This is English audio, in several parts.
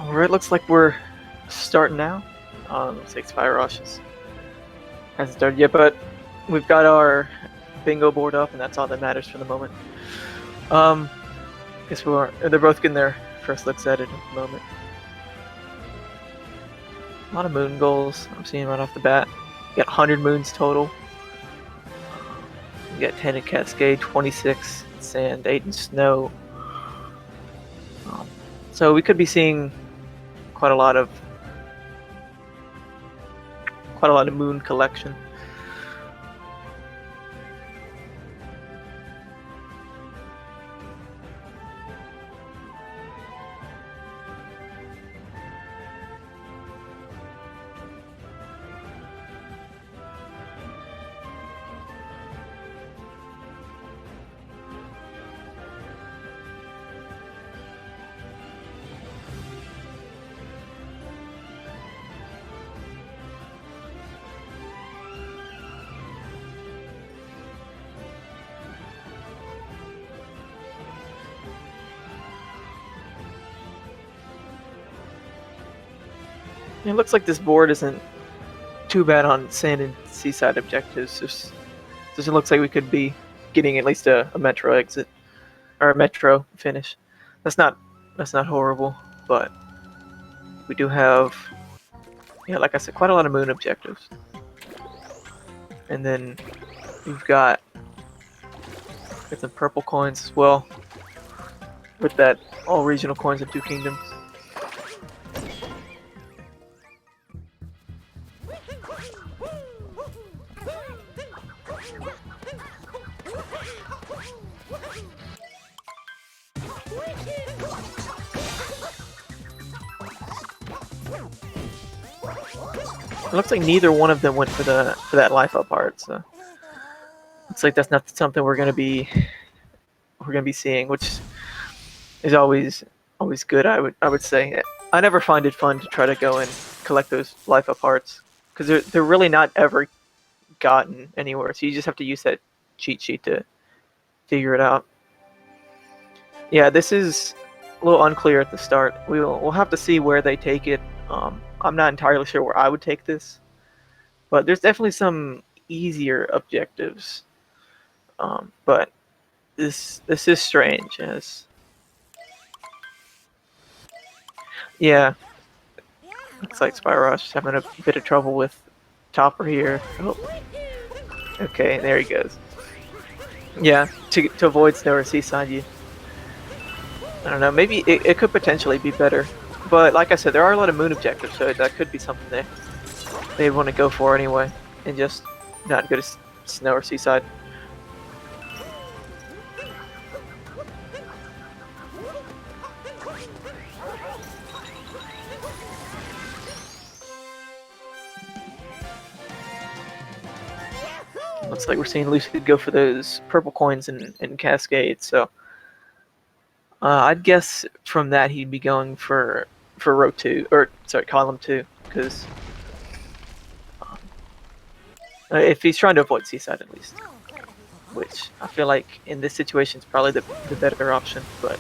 Alright, looks like we're starting now. Looks like Spyrosh hasn't started yet, but we've got our bingo board up, and that's all that matters for the moment. Guess they're both getting their first looks at it at the moment. A lot of moon goals I'm seeing right off the bat. We got 100 moons total. We got 10 in Cascade, 26 in Sand, 8 in Snow. So we could be seeing quite a lot of moon collection. It looks like this board isn't too bad on sand and seaside objectives. Just it looks like we could be getting at least a metro exit or a metro finish. That's not horrible, but we do have, yeah, like I said, quite a lot of moon objectives. And then we've got some purple coins as well, with that all regional coins of 2 kingdoms. It looks like neither one of them went for that life up art, so looks like that's not something we're gonna be seeing, which is always good. I would say. I never find it fun to try to go and collect those life up arts because they're really not ever gotten anywhere. So you just have to use that cheat sheet to figure it out. Yeah, this is a little unclear at the start. We'll have to see where they take it. I'm not entirely sure where I would take this, but there's definitely some easier objectives. But this is strange, as yeah, looks like Spyrosh is having a bit of trouble with Topper here. Oh, okay, there he goes. Yeah, to avoid Snow or Seaside, I don't know, maybe it could potentially be better. But like I said, there are a lot of moon objectives, so that could be something they'd want to go for anyway, and just not go to Snow or Seaside. Looks like we're seeing Lucid go for those purple coins in Cascade, so I'd guess from that he'd be going for row 2, or sorry, column 2, because if he's trying to avoid Seaside at least, which I feel like in this situation is probably the better option, but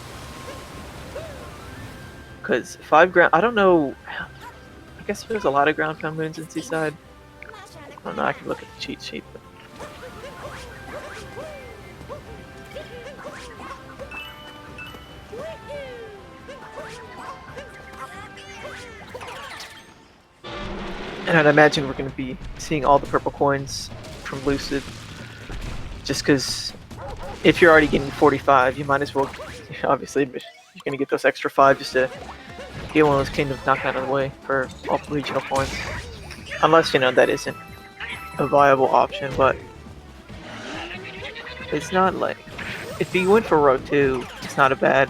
because 5 ground, I don't know, I guess there's a lot of ground pound moons in Seaside. I don't know, I can look at the cheat sheet, but and I'd imagine we're going to be seeing all the purple coins from Lucid, just because if you're already getting 45, you might as well, obviously, you're going to get those extra 5 just to get one of those kingdoms knocked out of the way for all regional points. Unless, that isn't a viable option, but it's not like, if you went for row 2, it's not a bad,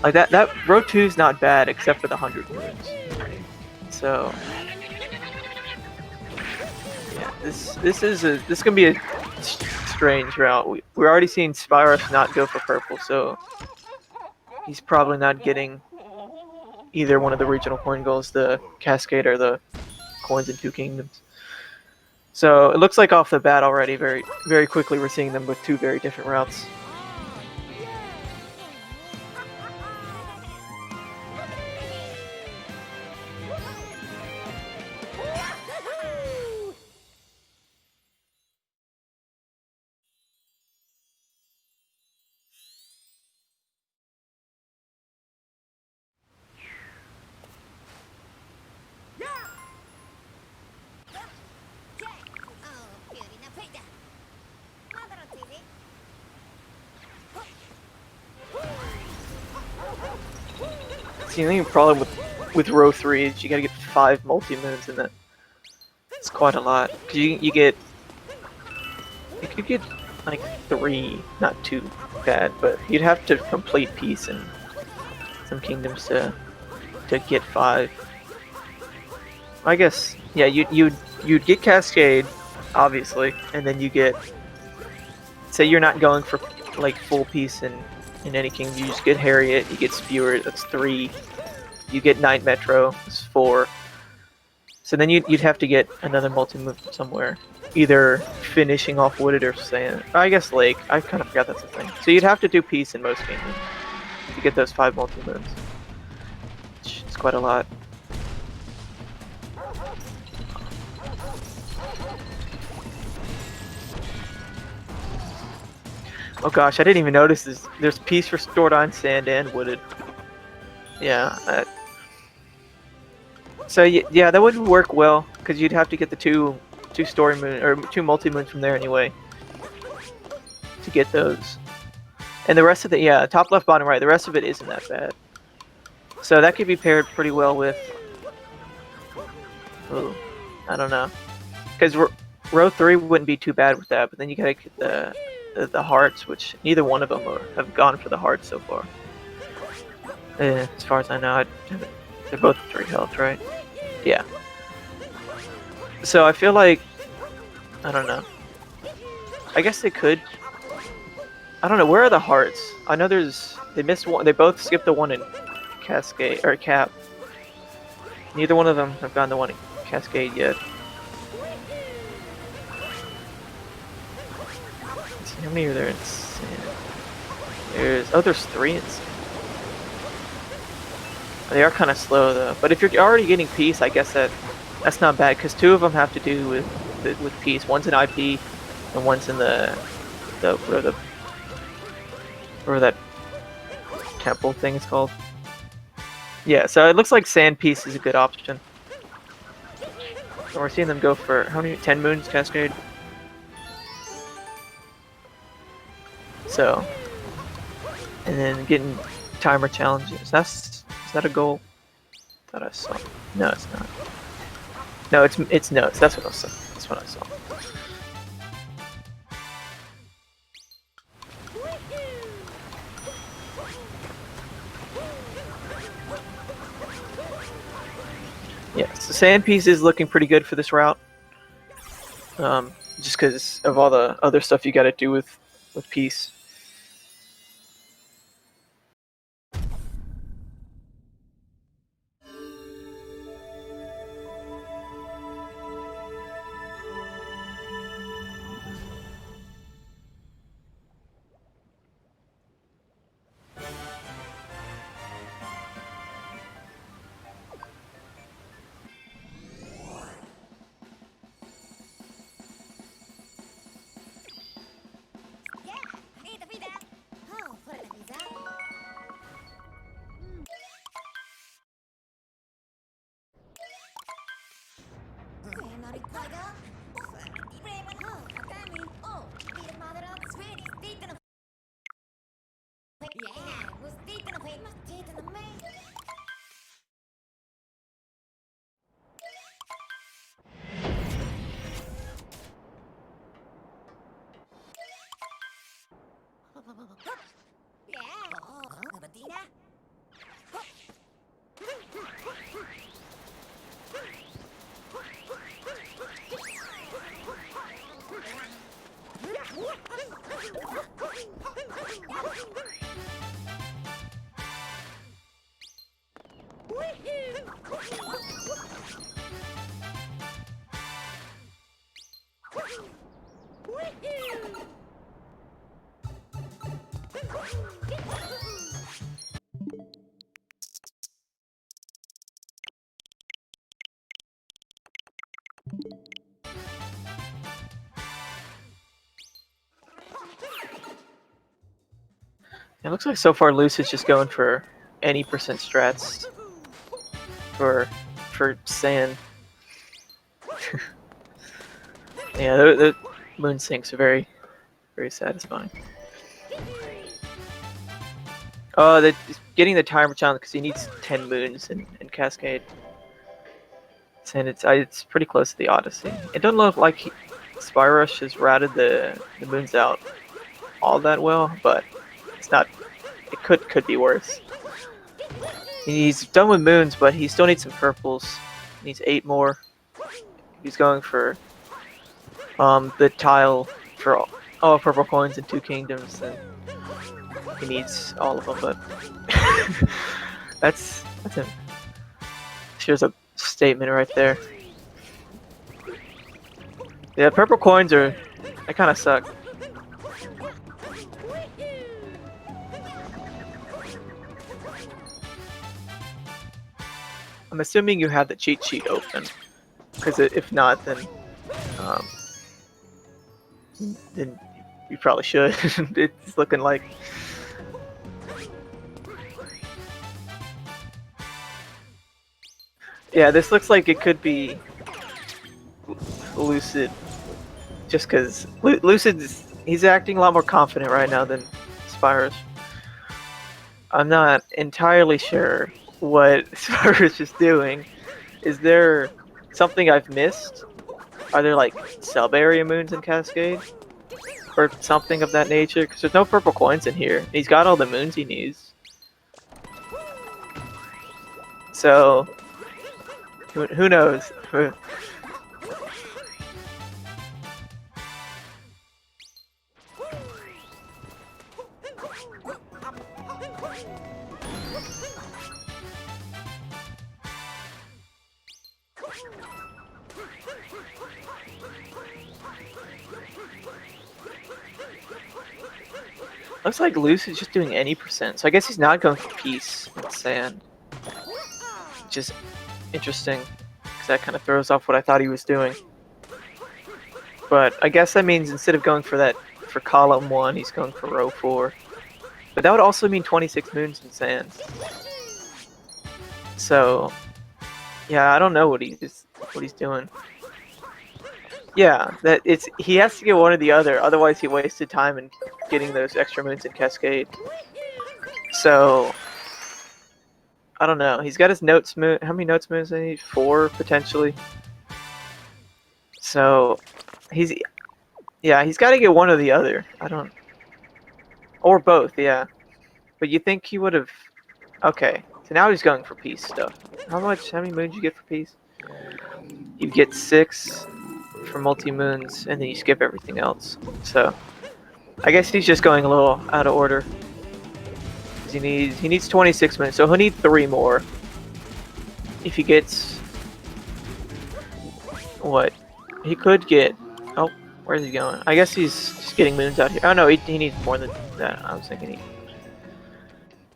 like that row 2 is not bad except for the 100 moons. So yeah, this can be a strange route. We're already seeing Spyrosh not go for purple, so he's probably not getting either one of the regional coin goals, the Cascade or the coins in 2 kingdoms. So it looks like off the bat already, very, very quickly, we're seeing them with 2 very different routes. See, the only problem with row 3 is you gotta get 5 multi-moons in that. It's quite a lot. Cause you could get like 3, not too bad, but you'd have to complete Peace and some kingdoms to get 5. I guess, yeah, you'd get Cascade, obviously, and then you get, say you're not going for like full Peace in any kingdom, you just get Harriet, you get Spewer, that's 3, you get Night Metro, that's 4. So then you'd have to get another multi-move somewhere, either finishing off Wooded or Sand. I guess Lake, I kind of forgot that's a thing. So you'd have to do Peace in most kingdoms to get those 5 multi-moves. It's quite a lot. Oh gosh, I didn't even notice this. There's Peace for Stored on Sand and Wooded. Yeah. So yeah, that wouldn't work well because you'd have to get the two story moon or 2 multi moons from there anyway to get those. And the rest of it, yeah, top left, bottom right. The rest of it isn't that bad. So that could be paired pretty well with. Ooh, I don't know, because row 3 wouldn't be too bad with that, but then you gotta get the hearts, which neither one of them have gone for the hearts so far. As far as I know, they're both 3 health, right? Yeah. So I feel like, I don't know. I guess they could. I don't know. Where are the hearts? I know they missed one. They both skipped the one in Cascade or Cap. Neither one of them have gotten the one in Cascade yet. Let's see, how many are there in Sand? There's 3 in Sand. They are kind of slow though. But if you're already getting Peace, I guess that's not bad because 2 of them have to do with Peace. One's in IP, and one's in the where that temple thing is called. Yeah, so it looks like Sand Peace is a good option. So we're seeing them go for how many 10 moons Cascade. So, and then getting timer challenges. Is that a goal that I saw? No, it's not. No, it's notes. That's what I saw. That's what I saw. Yeah, so Sand Piece is looking pretty good for this route. Just because of all the other stuff you got to do with Peace. It looks like so far Lucid's just going for any percent strats for Sand. Yeah, the moon sinks are very, very satisfying. Oh, getting the timer challenge because he needs 10 moons in Cascade. And it's pretty close to the Odyssey. It doesn't look like Spyrosh has routed the moons out all that well, but it's not. It could be worse. He's done with moons, but he still needs some purples. He needs 8 more. He's going for the tile for all purple coins in 2 kingdoms, and he needs all of them. But that's him. Here's a statement right there. Yeah, purple coins they kind of suck. I'm assuming you have the cheat sheet open, because if not, then you probably should. It's looking like. Yeah, this looks like it could be Lucid, just because he's acting a lot more confident right now than Spyrosh. I'm not entirely sure what Spyrosh is doing. Is there something I've missed? Are there like sub-area moons in Cascade? Or something of that nature? Because there's no purple coins in here. He's got all the moons he needs. So, who knows? Looks like Lucid's just doing any percent, so I guess he's not going for peace and sand. Which is interesting, because that kind of throws off what I thought he was doing. But I guess that means instead of going for column 1, he's going for row 4. But that would also mean 26 moons and sand. So, yeah, I don't know what he's doing. Yeah, he has to get one or the other, otherwise he wasted time in getting those extra moons in Cascade. So, I don't know. He's got his notes moon. How many notes moons does he need? 4 potentially. So, he's got to get one or the other. Or both, yeah. But you think he would have? Okay, so now he's going for peace stuff. How many moons you get for peace? You get 6 for multi-moons, and then you skip everything else. So, I guess he's just going a little out of order. He needs 26 minutes, so he'll need 3 more. If he gets what he could get. Oh, where's he going? I guess he's just getting moons out here. Oh no, he needs more than that. I was thinking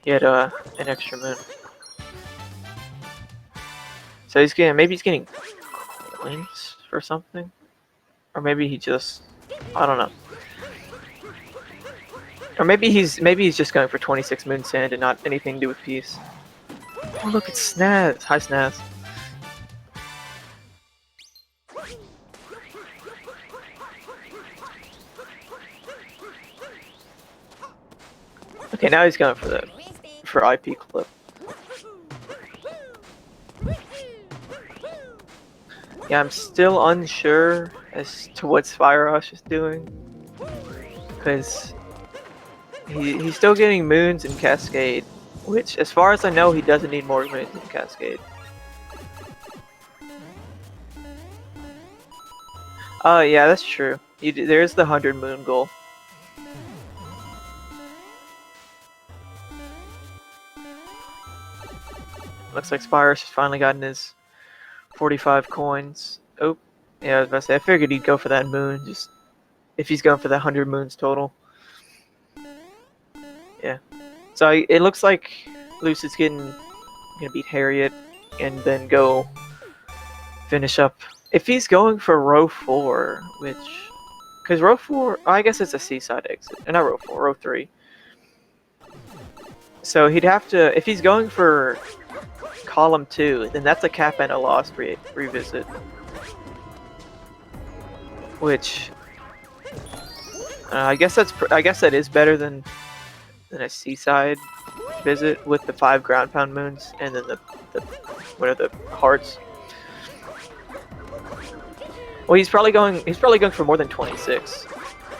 he had an extra moon. So maybe he's getting coins for something, or maybe he just, I don't know. Or maybe he's just going for 26 moon sand and not anything to do with peace. Oh look, it's Snaz. Hi Snaz. Okay, now he's going for IP clip. Yeah, I'm still unsure as to what Spyrosh is doing, because he's still getting moons in Cascade, which, as far as I know, he doesn't need more moons in Cascade. Yeah, that's true. There's the 100 moon goal. Looks like Spyrosh has finally gotten his 45 coins. Oh, yeah, I was about to say, I figured he'd go for that moon, just if he's going for the 100 moons total. Yeah. So it looks like Lucid's gonna beat Harriet and then go finish up. If he's going for row 4, because row 4, I guess it's a seaside exit. Not row 4, row 3. So he'd have to, if he's going for column 2, then that's a cap and a lost revisit. Which I guess that is better than a seaside visit with the 5 ground pound moons and then the what are the hearts. Well, he's probably going for more than 26,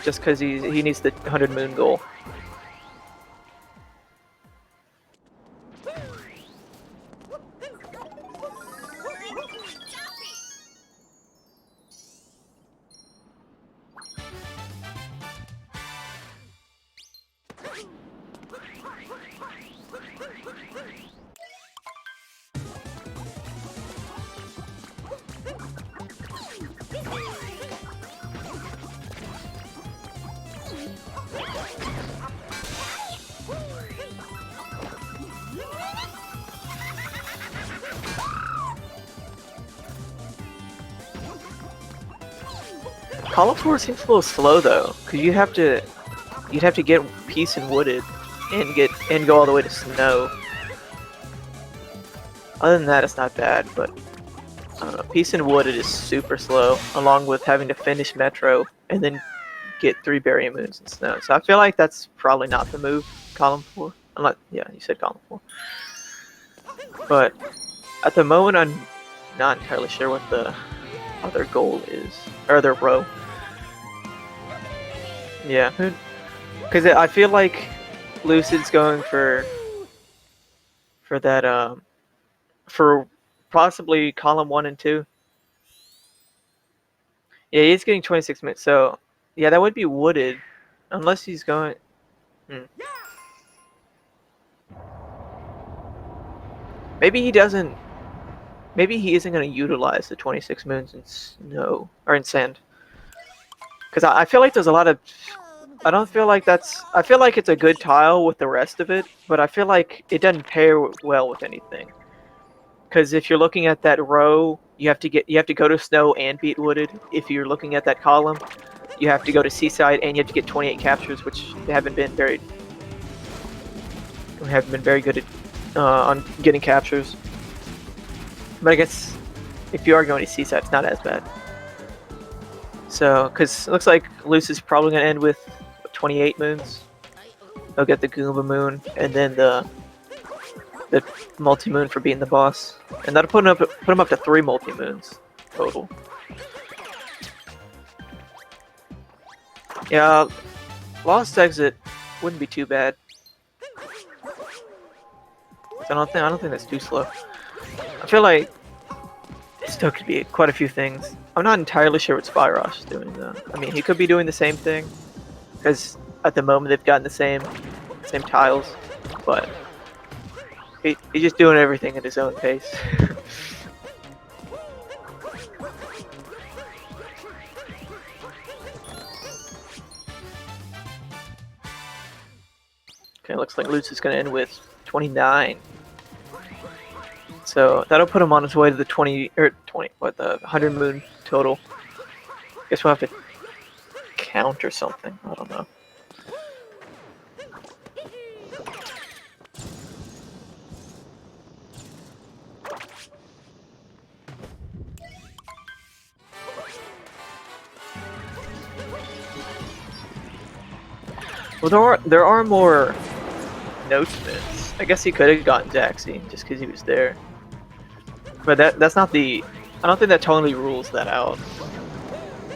just because he needs the 100 moon goal. Column 4 seems a little slow though, because you'd have to get Peace and Wooded and go all the way to Snow. Other than that, it's not bad, but I don't know. Peace and Wooded is super slow, along with having to finish Metro and then get 3 Berry Moons in Snow. So I feel like that's probably not the move, Column 4. Unless, yeah, you said Column 4. But at the moment, I'm not entirely sure what the other goal is, or their row. Yeah, because I feel like Lucid's going for that for possibly column 1 and 2. Yeah, he's getting 26 minutes, so yeah, that would be Wooded, unless he's going. Maybe he doesn't. Maybe he isn't going to utilize the 26 moons in Snow or in Sand. Because I feel like there's a lot of. I don't feel like that's. I feel like it's a good tile with the rest of it, but I feel like it doesn't pair well with anything. Because if you're looking at that row, you have to go to Snow and beat Wooded. If you're looking at that column, you have to go to Seaside and you have to get 28 captures, which they haven't been very. We haven't been very good at on getting captures. But I guess if you are going to Seaside, it's not as bad. So, because it looks like Lucid's probably going to end with 28 moons. They'll get the Goomba moon, and then the multi-moon for beating the boss. And that'll put him up to 3 multi-moons total. Yeah, Lost Exit wouldn't be too bad. I don't think that's too slow. I feel like it still could be quite a few things. I'm not entirely sure what Spyrosh is doing though. I mean, he could be doing the same thing, because at the moment they've gotten the same tiles, but he's just doing everything at his own pace. Okay, looks like Lucid's gonna end with 29. So that'll put him on his way to the 100 moon total. Guess we'll have to count or something. I don't know. Well, there are more notes. I guess he could have gotten Zaxi just because he was there. But that's not the. I don't think that totally rules that out.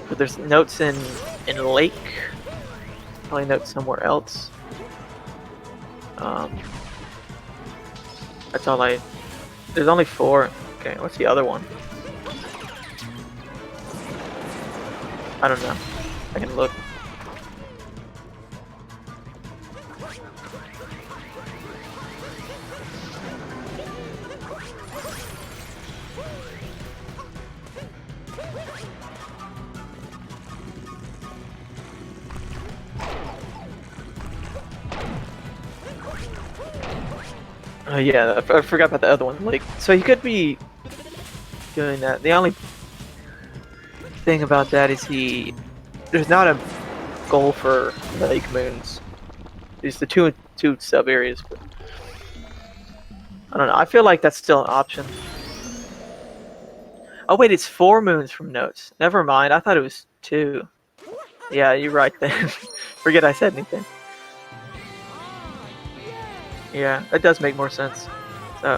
But there's notes in Lake. Probably notes somewhere else. That's all I. There's only 4. Okay, what's the other one? I don't know. I can look. Yeah, I forgot about the other one. Like, so he could be doing that. The only thing about that is there's not a goal for Lake Moons. There's the two sub areas, but I don't know. I feel like that's still an option. Oh wait, it's 4 moons from notes. Never mind. I thought it was 2. Yeah, you're right then. Forget I said anything. Yeah, that does make more sense. So,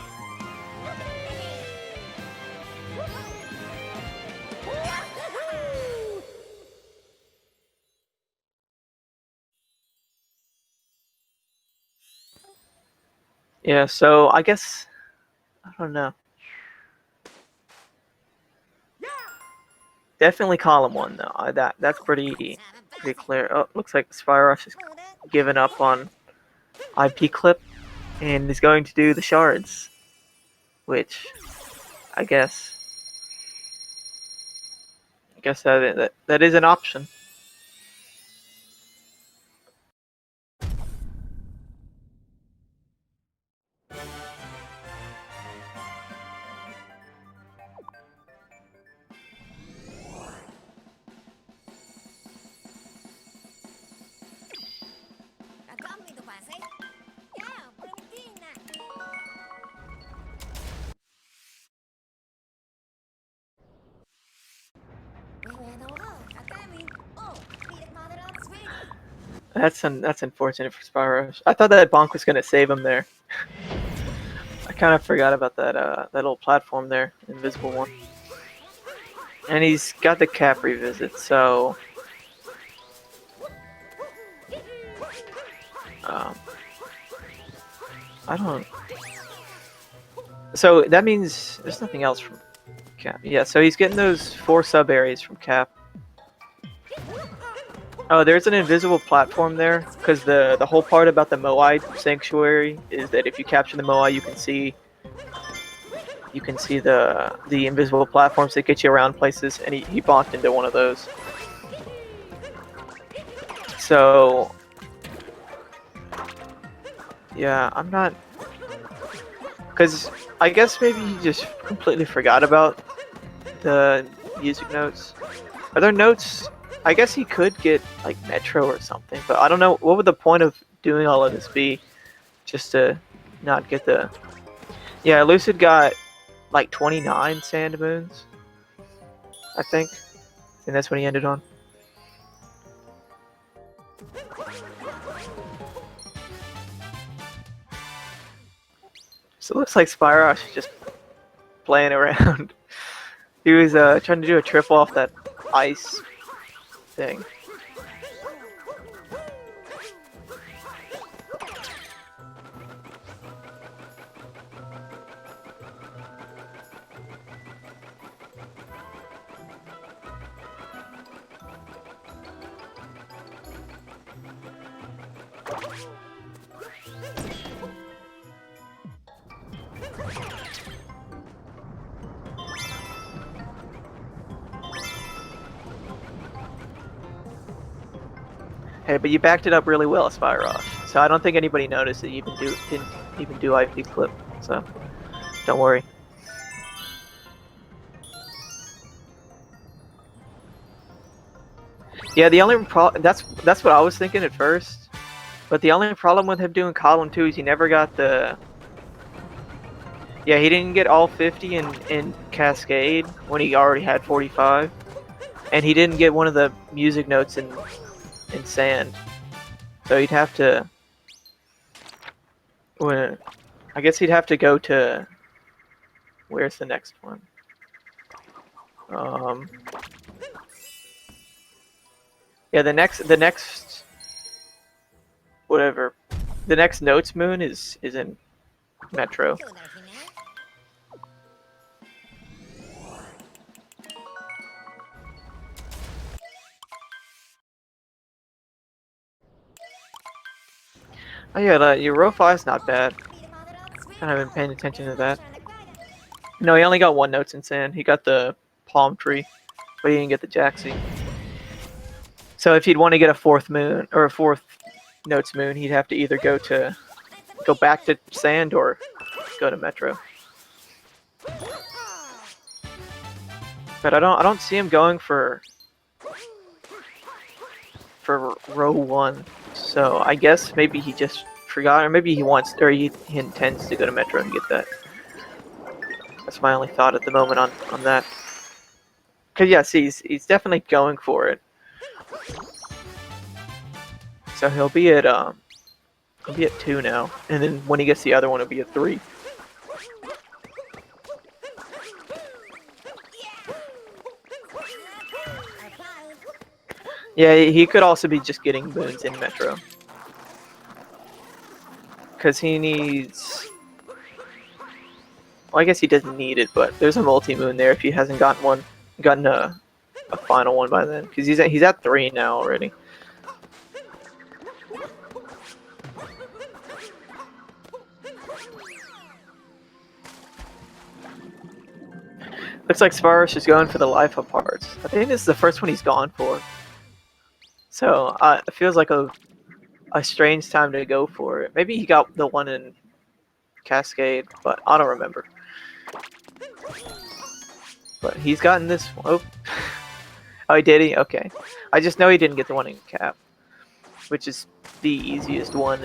yeah, so I guess I don't know. Definitely column one though. That's pretty clear. Oh, looks like Spyrosh is giving up on IP clip and is going to do the shards, which I guess that is an option. That's unfortunate for Spyrosh. I thought that Bonk was gonna save him there. I kind of forgot about that little platform there, invisible one. And he's got the cap revisit, so I don't. So that means there's nothing else from Cap. Yeah, so he's getting those 4 sub areas from Cap. Oh, there's an invisible platform there because the whole part about the Moai sanctuary is that if you capture the Moai, you can see the invisible platforms that get you around places, and he bonked into one of those. So yeah, I'm not, because I guess maybe he just completely forgot about the music notes. Are there notes? I guess he could get like Metro or something, but I don't know. What would the point of doing all of this be? Just to not get the... Yeah, Lucid got like 29 Sand Moons, I think. And that's what he ended on. So it looks like Spyrosh is just playing around. He was trying to do a triple off that ice thing. Hey, but you backed it up really well, Spyrosh. So I don't think anybody noticed that you didn't even do IP clip. So don't worry. Yeah, the only problem that's what I was thinking at first. But the only problem with him doing column 2 is he never got the... Yeah, he didn't get all 50 in Cascade when he already had 45. And he didn't get one of the music notes in Sand. So he'd have to... Well, I guess he'd have to go to... Where's the next one? Yeah, the next whatever. The next Notes Moon is in Metro. Oh yeah, your row 5's not bad. Kind of been paying attention to that. No, he only got 1 Notes in Sand. He got the Palm Tree, but he didn't get the Jaxie. So if he'd want to get a 4th moon or a 4th Notes Moon, he'd have to either go back to Sand or go to Metro. But I don't see him going for row 1. So I guess maybe he just forgot, or maybe he wants, or he intends to go to Metro and get that. That's my only thought at the moment on that. Cause yes, he's definitely going for it. So he'll be at He'll be at 2 now, and then when he gets the other one, it'll be at 3. Yeah, he could also be just getting boons in Metro. Because he needs... Well, I guess he doesn't need it, but there's a multi-moon there if he hasn't gotten a final one by then. Because he's at 3 now already. Looks like Spyrosh is going for the life up parts. I think this is the first one he's gone for. So it feels like a strange time to go for it. Maybe he got the one in Cascade, but I don't remember. But he's gotten this one. Oh. Oh, he did he? Okay. I just know he didn't get the one in Cap, which is the easiest one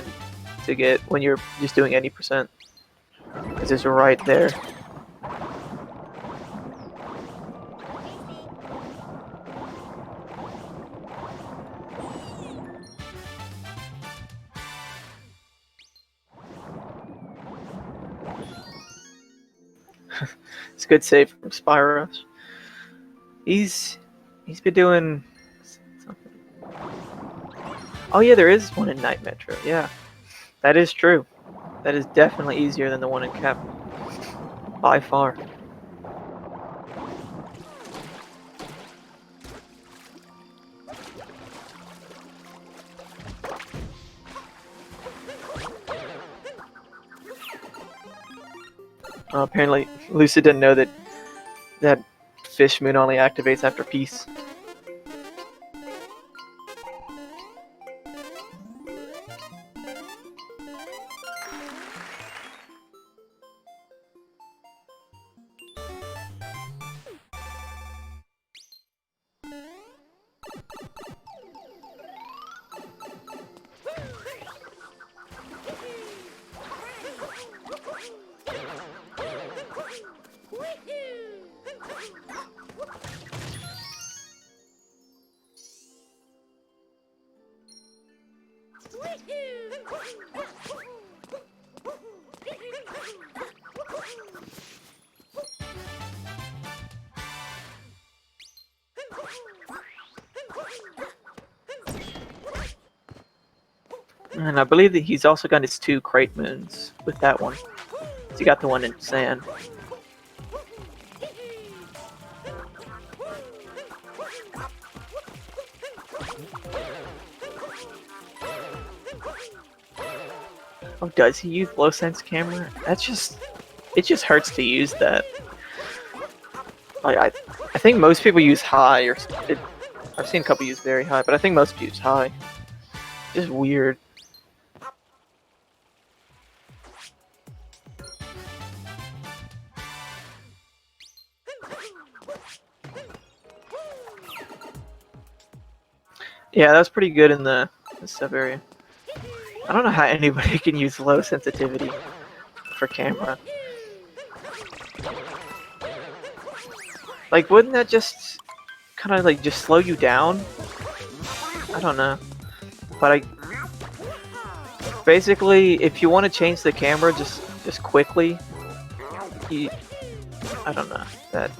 to get when you're just doing any percent. Because it's right there. It's a good save from Spyrosh. He's been doing something. Oh yeah, there is one in Night Metro. Yeah, that is true. That is definitely easier than the one in Cap. By far. Apparently, Lucid didn't know that Fish Moon only activates after Peace. And I believe that he's also got his 2 crate moons with that one. So he got the one in Sand. Oh, does he use low sense camera? It just hurts to use that. I think most people use high, or I've seen a couple use very high, but I think most use high. Just weird. Yeah, that was pretty good in the sub area. I don't know how anybody can use low sensitivity for camera. Like, wouldn't that just kind of like just slow you down? I don't know. But basically, if you want to change the camera just quickly, I don't know that.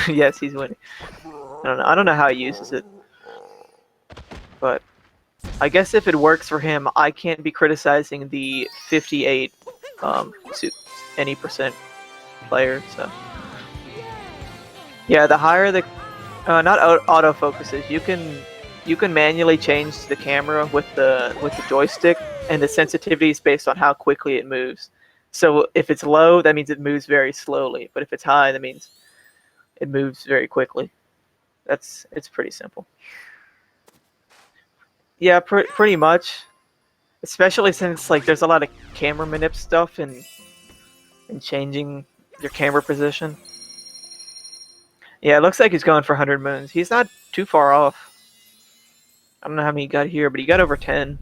Yes, he's winning. I don't know how he uses it, but I guess if it works for him, I can't be criticizing the 58 any percent player. So yeah, the higher the not autofocus is, you can manually change the camera with the joystick, and the sensitivity is based on how quickly it moves. So if it's low, that means it moves very slowly, but if it's high, that means it moves very quickly. It's pretty simple. Yeah, pretty much. Especially since like there's a lot of camera manip stuff and changing your camera position. Yeah, it looks like he's going for 100 moons. He's not too far off. I don't know how many he got here, but he got over 10.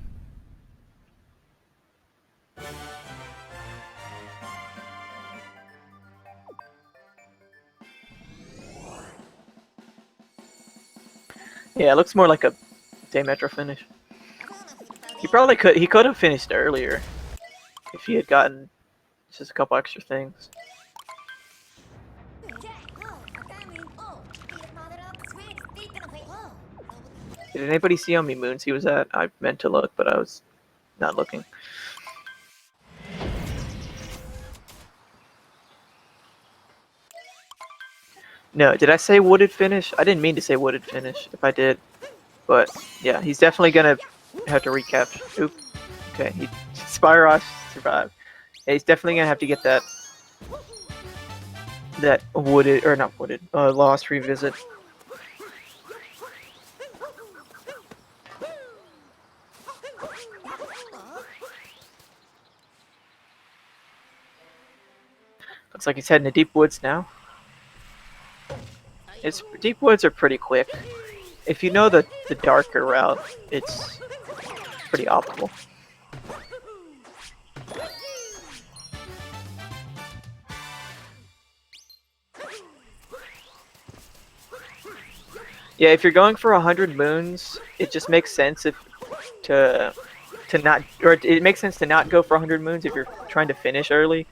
Yeah, it looks more like a day Metro finish. He could have finished earlier if he had gotten just a couple extra things. Did anybody see how many moons he was at? I meant to look, but I was not looking. No, did I say wooded finish? I didn't mean to say wooded finish, if I did. But, yeah, he's definitely gonna have to recapture. Oop. Okay, Spyrosh survived. Yeah, he's definitely gonna have to get that wooded, or not wooded, lost revisit. Looks like he's heading to deep woods now. Deep woods are pretty quick. If you know the darker route, it's pretty optimal. Yeah, if you're going for 100 moons, it just makes sense it makes sense to not go for 100 moons if you're trying to finish early,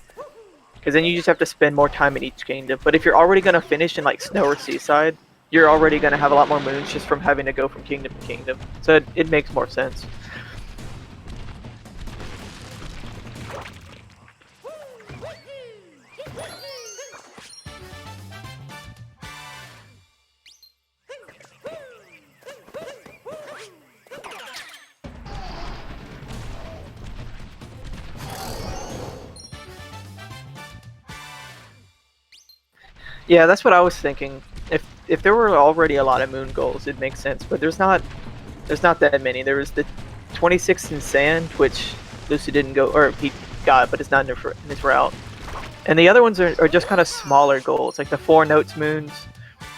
because then you just have to spend more time in each kingdom. But if you're already gonna finish in like Snow or Seaside, you're already gonna have a lot more moons just from having to go from kingdom to kingdom. So it makes more sense. Yeah, that's what I was thinking. If there were already a lot of moon goals, it makes sense. But there's not that many. There was the 26 in sand, which Lucy didn't go, or he got, but it's not in his route. And the other ones are just kind of smaller goals, like the 4 notes moons,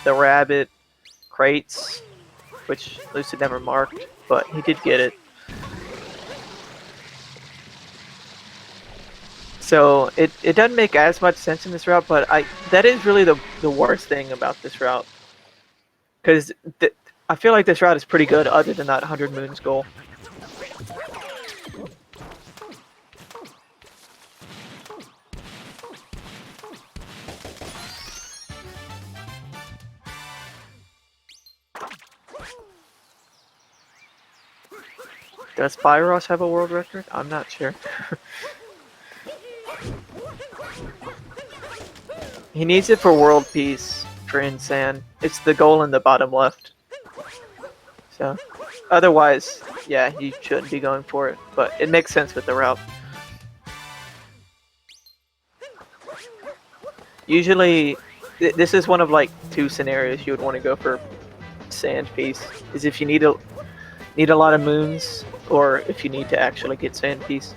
the rabbit, crates, which Lucy never marked, but he did get it. So it doesn't make as much sense in this route, but that is really the worst thing about this route, because I feel like this route is pretty good other than that 100 moons goal. Does Spyrosh have a world record? I'm not sure. He needs it for world peace for Insan. It's the goal in the bottom left. So, otherwise, yeah, he shouldn't be going for it. But it makes sense with the route. Usually, this is one of like 2 scenarios you would want to go for sand piece. Is if you need a lot of moons, or if you need to actually get sand piece.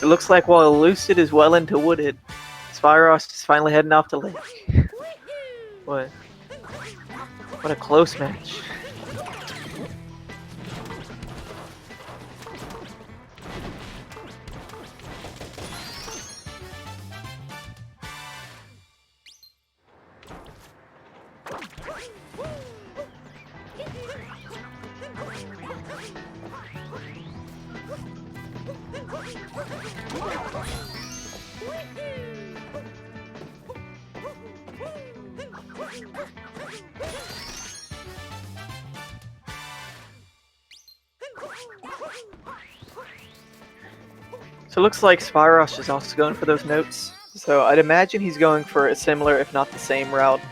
It looks like while Lucid is well into wooded, Spyrosh is finally heading off to lake. What a close match. So it looks like Spyrosh is also going for those notes. So I'd imagine he's going for a similar, if not the same route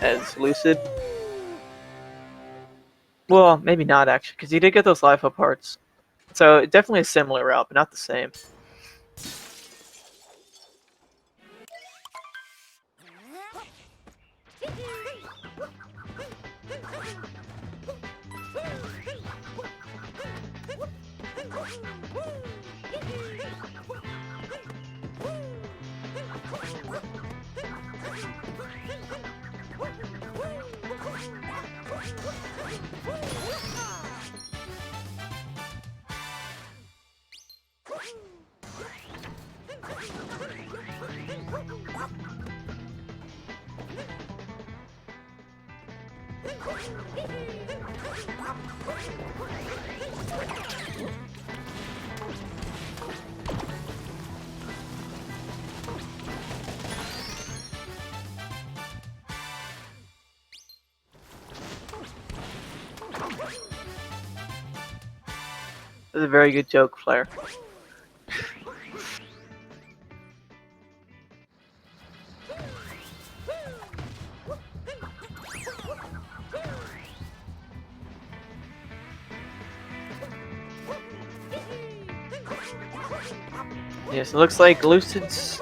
as Lucid. Well, maybe not actually, because he did get those life up hearts. So definitely a similar route, but not the same. That's a very good joke, Flair. Yes, it looks like Lucid's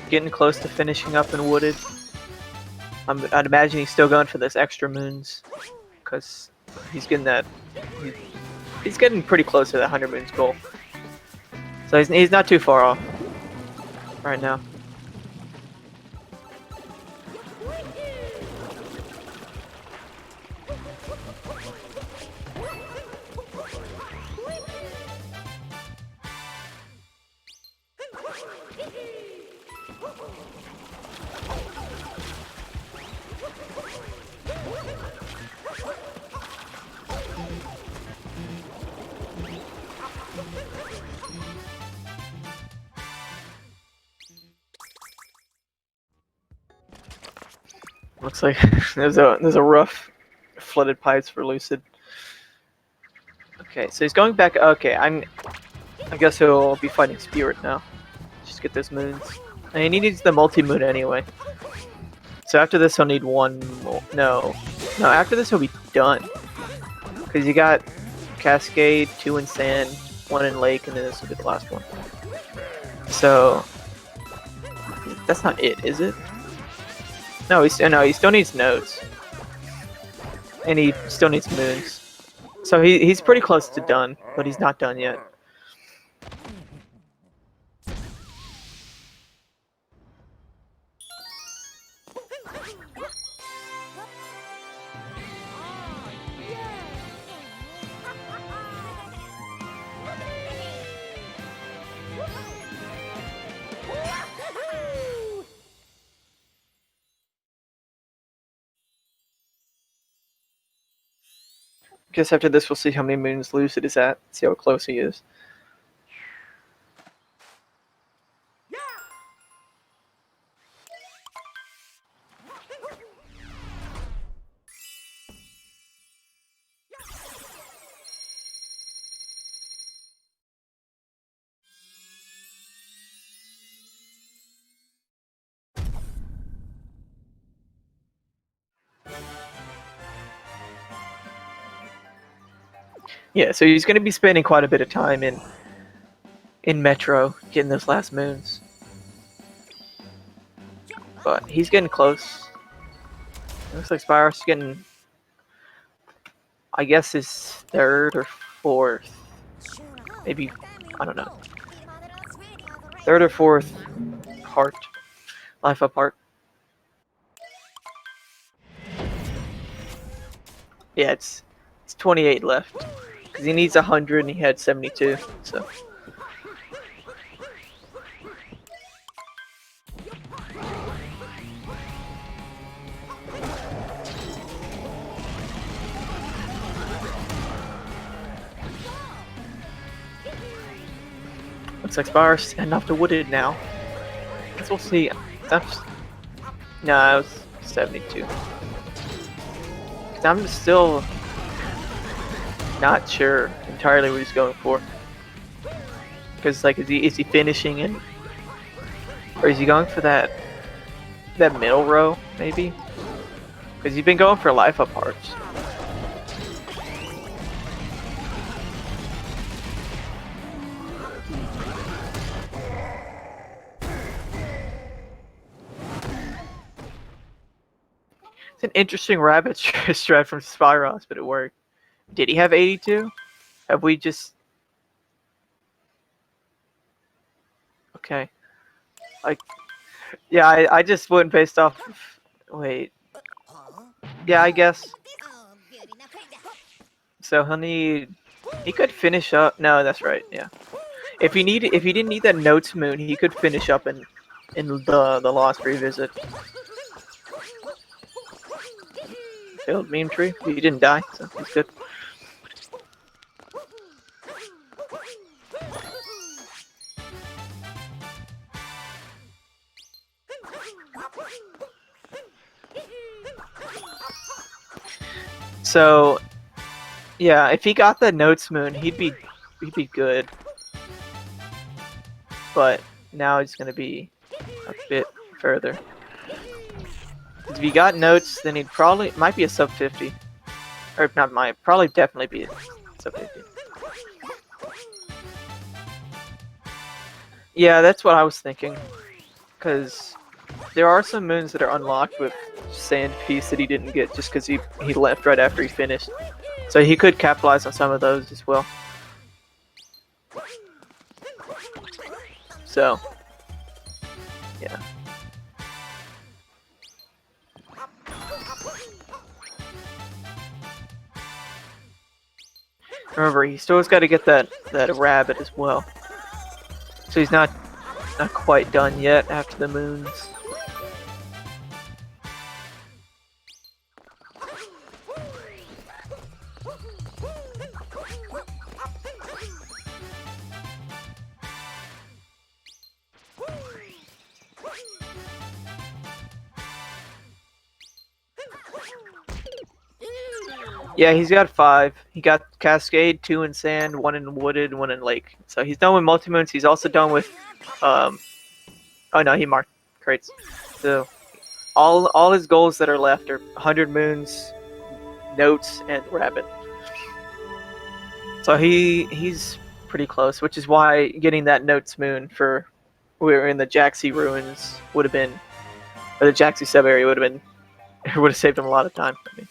getting close to finishing up in Wooded. I'd imagine he's still going for this extra moons, because he's getting that. He's getting pretty close to that 100 moons goal. So he's not too far off right now. Looks like there's a rough flooded pipes for Lucid. Okay, so he's going back. Okay, I guess he'll be fighting Spirit now. Just get those moons, and he needs the multi-moon anyway. So after this, he'll need one more. No. After this, he'll be done. Because you got Cascade, 2 in Sand, 1 in Lake, and then this will be the last one. So that's not it, is it? No, he still needs nodes, and he still needs moons. So he's pretty close to done, but he's not done yet. Guess after this we'll see how many moons Lucid is at, see how close he is. Yeah, so he's going to be spending quite a bit of time in Metro getting those last moons. But he's getting close. It looks like Spyrosh is getting, I guess, his 3rd or 4th. Maybe, I don't know. 3rd or 4th heart. Life up heart. Yeah, it's 28 left. Because he needs 100 and he had 72, so. Looks like Spyrosh is getting off to Wooded now. Guess we'll see. That's, no, it was 72. I'm still not sure entirely what he's going for. Because, like, is he finishing in, or is he going for that middle row maybe? Because he's been going for life up hearts. It's an interesting rabbit strat from Spyrosh, but it worked. Did he have 82? Have we just... Okay. Yeah, I just went based off of... Wait. Yeah, I guess. So he'll need... He could finish up... No, that's right, yeah. If he didn't need that notes moon, he could finish up in the Lost Revisit. Failed meme tree. He didn't die, so he's good. So yeah, if he got the Notes Moon, he'd be good. But now he's gonna be a bit further. If he got Notes, then he'd probably might be a sub 50, or not might, probably definitely be a sub 50. Yeah, that's what I was thinking. Because there are some moons that are unlocked with Sand Piece that he didn't get just because he left right after he finished. So he could capitalize on some of those as well. So, yeah. Remember, he still's got to get that rabbit as well. So he's not quite done yet after the moons. Yeah, he's got 5. He got Cascade, 2 in Sand, 1 in Wooded, 1 in Lake. So he's done with multi-moons. He's also done with, oh no, he marked crates. So all his goals that are left are 100 moons, Notes, and Rabbit. So he's pretty close, which is why getting that Notes Moon for we're in the Jaxi ruins would have been, or the Jaxi sub area would have been, it would have saved him a lot of time. I mean.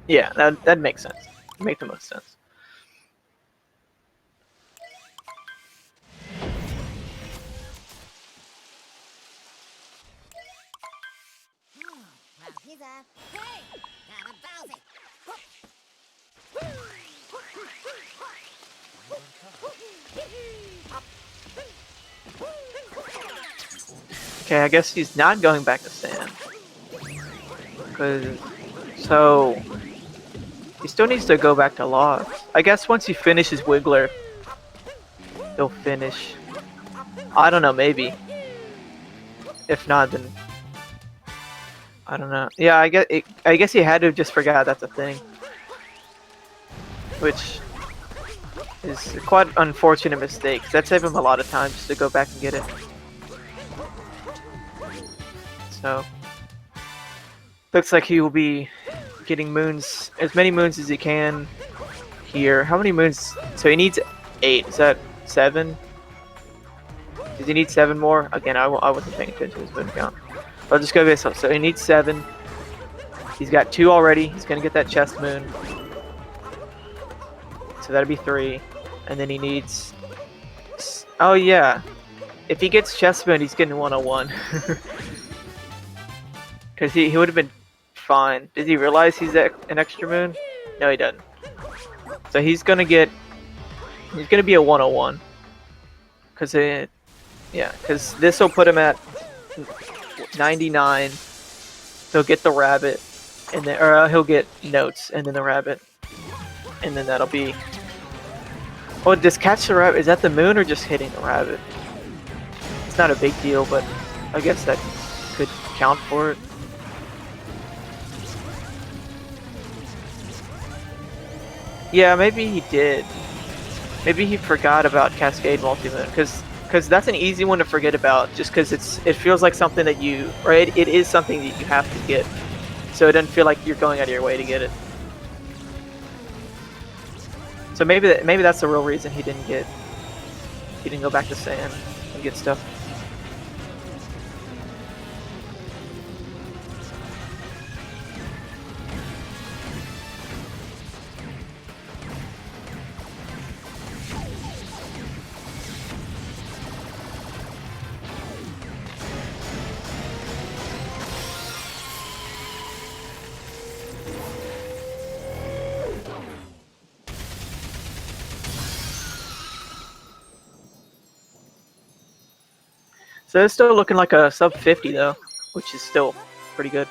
Yeah, that makes sense. Make the most sense. Okay, I guess he's not going back to Sand. So he still needs to go back to Logs. I guess once he finishes Wiggler, he'll finish. I don't know, maybe. If not, then I don't know. Yeah, I guess he had to have just forgot that's a thing, which is quite an unfortunate mistake. That saved him a lot of time just to go back and get it. So looks like he will be getting moons, as many moons as he can here. How many moons? So he needs 8. Is that 7? Does he need 7 more? Again, I wasn't paying attention to his moon count. I'll just go this up. So he needs 7. He's got 2 already. He's gonna get that chest moon. So that'd be 3. And then he needs. Oh yeah, if he gets chest moon, he's getting 101. Because he would have been fine. Does he realize he's an extra moon? No, he doesn't. So he's gonna be a 101. Because this will put him at 99. He'll get the rabbit, and then he'll get Notes, and then the rabbit, and then that'll be. Oh, just catch the rabbit. Is that the moon or just hitting the rabbit? It's not a big deal, but I guess that could count for it. Yeah, maybe he did. Maybe he forgot about Cascade Multi-Moon, because that's an easy one to forget about, just because it feels like something that it is something that you have to get, so it doesn't feel like you're going out of your way to get it. So maybe that's the real reason he didn't go back to Sand and get stuff. So it's still looking like a sub 50 though, which is still pretty good.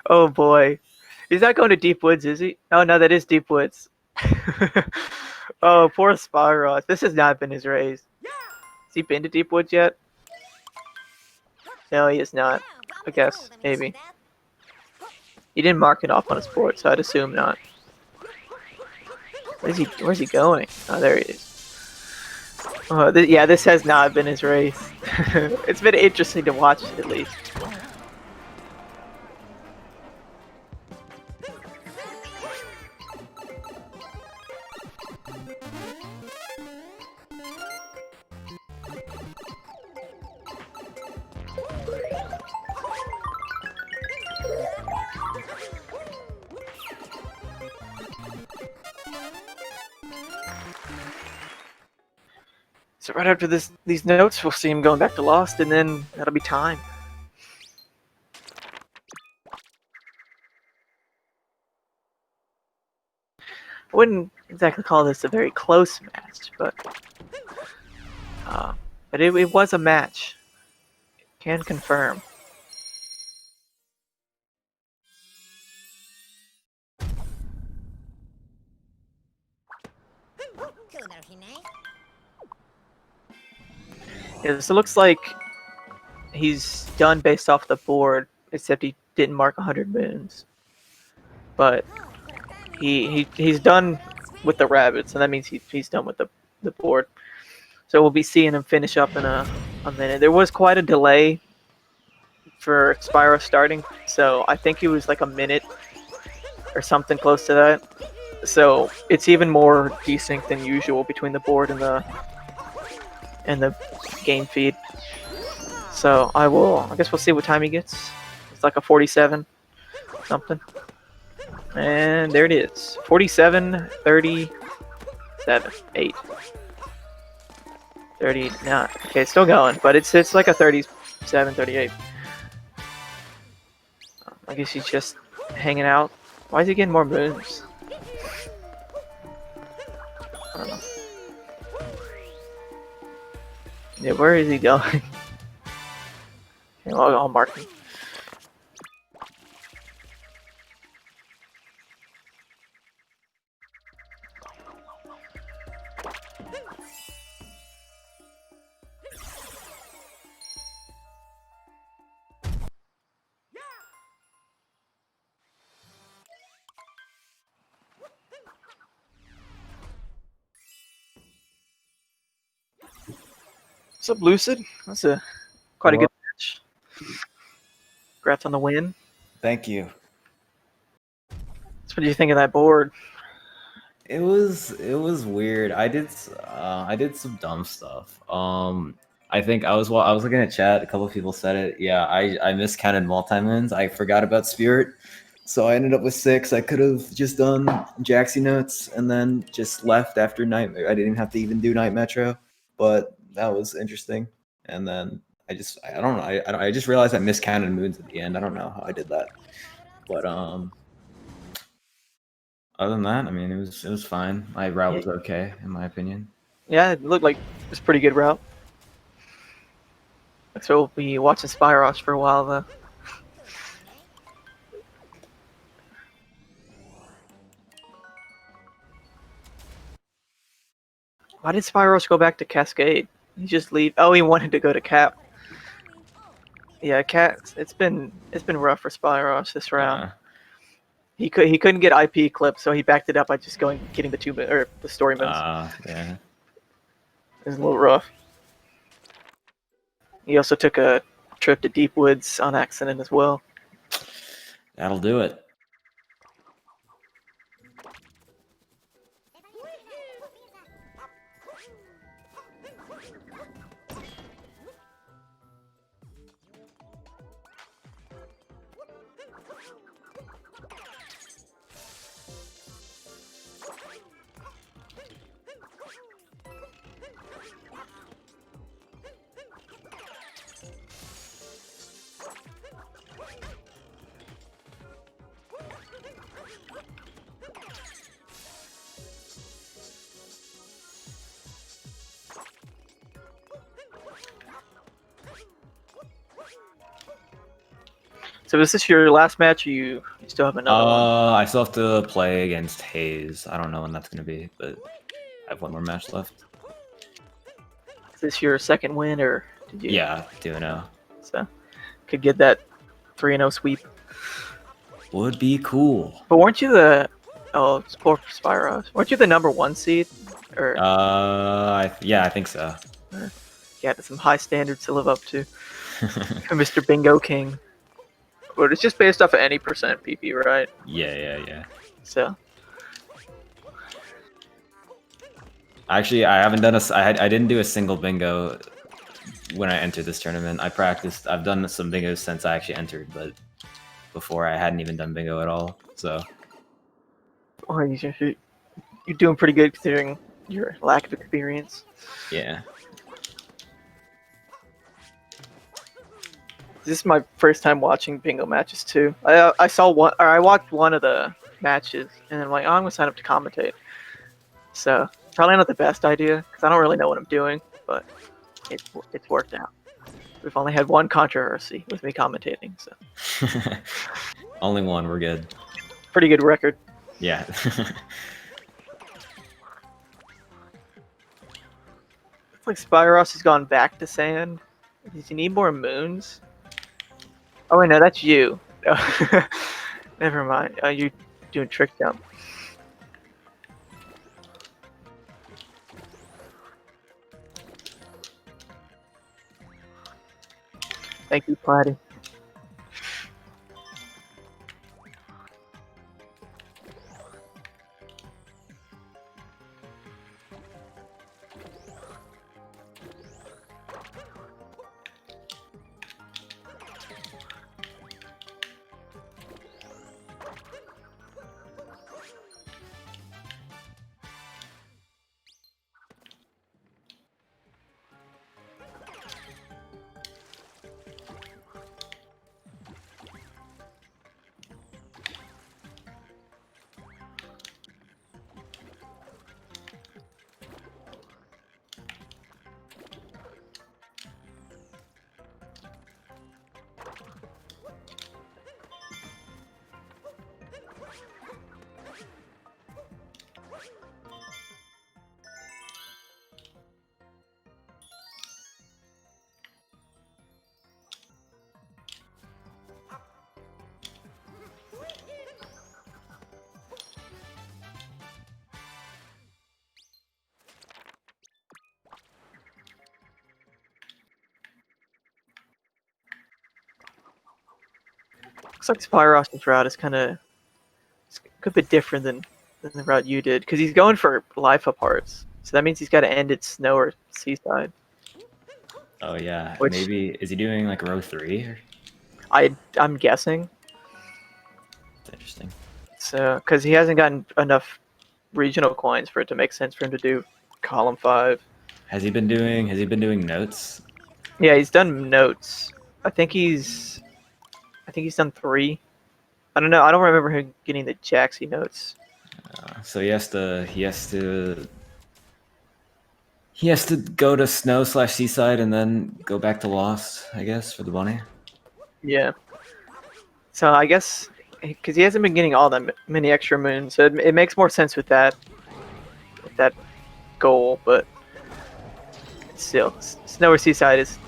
Oh boy. He's not going to Deep Woods, is he? Oh no, that is Deep Woods. Oh, poor Spyrosh. This has not been his race. Has he been to Deep Woods yet? No, he has not. I guess, maybe. He didn't mark it off on his board, so I'd assume not. Where's he going? Oh, there he is. Oh, yeah, this has not been his race. It's been interesting to watch, at least. So right after these notes, we'll see him going back to Lost, and then that'll be time. I wouldn't exactly call this a very close match, but it was a match. Can confirm. Yeah, so it looks like he's done based off the board, except he didn't mark 100 moons. But he's done with the rabbits, and that means he's done with the board. So we'll be seeing him finish up in a minute. There was quite a delay for Spyro starting, so I think it was like a minute or something close to that. So it's even more desync than usual between the board and the game feed. So I guess we'll see what time he gets. It's like a 47 something. And there it is. 47, 37, 8. 39. Okay, it's still going, but it's like a 37, 38. I guess he's just hanging out. Why is he getting more moons? I don't know. Yeah, where is he going? Okay, I'll mark him. What's up, Lucid? That's quite a good match. Congrats on the win. Thank you. So what do you think of that board? It was weird. I did some dumb stuff. I think I was looking at chat. A couple of people said it. Yeah, I miscounted multi-mins. I forgot about Spirit, so I ended up with 6. I could have just done Jaxie notes and then just left after night. I didn't have to even do Night Metro, but that was interesting. And then I don't know. I just realized I miscounted moons at the end. I don't know how I did that, but other than that, I mean, it was fine. My route was okay, in my opinion. Yeah, it looked like it was a pretty good route. So we'll be watching Spyrosh for a while, though. Why did Spyrosh go back to Cascade? He just leave? Oh, he wanted to go to Cap. Yeah, Cat. It's been rough for Spyrosh this round. He couldn't get IP clip, so he backed it up by just getting the story modes. Yeah. It was a little rough. He also took a trip to Deep Woods on accident as well. That'll do it. So is this your last match, or you still have another one? I still have to play against Hayes. I don't know when that's gonna be, but I have one more match left. Is this your second win, or did you? Yeah, 2-0. So could get that 3-0 sweep. Would be cool. But weren't you the? Oh, poor Spyrosh. Weren't you the #1 seed? Or Yeah, I think so. you had some high standards to live up to, Mr. Bingo King. But it's just based off of any percent PP, right? Yeah. So Actually, I haven't done I didn't do a single bingo when I entered this tournament. I practiced. I've done some bingos since I actually entered, but before I hadn't even done bingo at all. So well, you're doing pretty good considering your lack of experience. yeah. This is my first time watching bingo matches too. I saw one, or I watched one of the matches, and I'm like, oh, I'm gonna sign up to commentate. So probably not the best idea because I don't really know what I'm doing, but it's worked out. We've only had one controversy with me commentating, so Only one. We're good. pretty good record. Yeah. It's like Spyrosh has gone back to sand. Does he need more moons? Oh wait, no, that's you. Never mind. You doing trick jump. Thank you, Platty. Looks like Spyrosh's route is kind of a bit different than the route you did because he's going for life up hearts. So that means he's got to end at snow or seaside. Oh yeah. Which Maybe is he doing like row 3? I'm guessing. That's interesting. So because he hasn't gotten enough regional coins for it to make sense for him to do column 5. Has he been doing notes? Yeah, he's done notes. I think he's done 3. I don't know. I don't remember him getting the Jaxie notes. So he has to go to snow/seaside and then go back to Lost, I guess, for the bunny. Yeah. So I guess because he hasn't been getting all that many extra moons, so it makes more sense with that goal. But still, snow or seaside is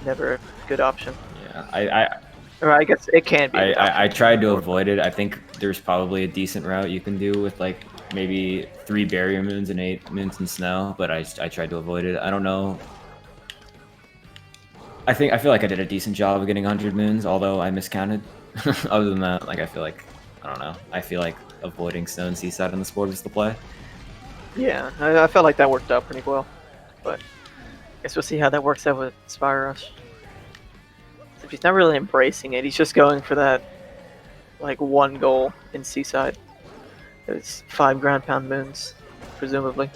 never a good option. Yeah, Or I guess it can be. I tried to avoid it. I think there's probably a decent route you can do with like maybe 3 barrier moons and 8 moons in snow, but I tried to avoid it. I don't know. I feel like I did a decent job of getting 100 moons, although I miscounted. Other than that, like I don't know. I feel like avoiding snow and seaside on the sport is the play. Yeah, I felt like that worked out pretty well, but I guess we'll see how that works out with Spyrosh. If he's not really embracing it, he's just going for that like one goal in seaside. It's 5 ground pound moons, presumably.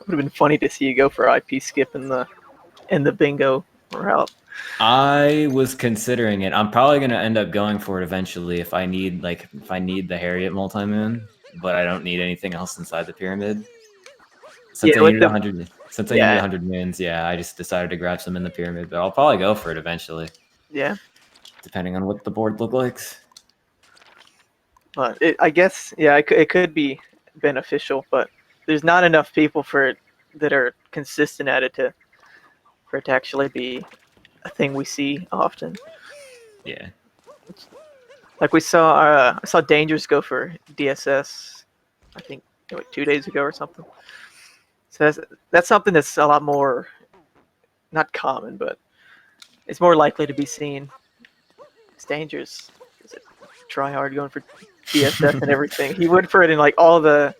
Would have been funny to see you go for IP skip in the bingo route. I was considering it. I'm probably gonna end up going for it eventually if I need the Harriet multi-moon, but I don't need anything else inside the pyramid. Since Yeah, I with needed the 100, since I needed yeah 100 moons, yeah, I just decided to grab some in the pyramid. But I'll probably go for it eventually, yeah. depending on what the board looks like. But I guess yeah, it could be beneficial, but there's not enough people for it that are consistent at it for it to actually be a thing we see often. Yeah. Like I saw Dangers go for DSS, I think like 2 days ago or something. So that's something that's a lot more not common, but it's more likely to be seen. It's Dangers. Is it try hard going for DSS and everything? He went for it in like all the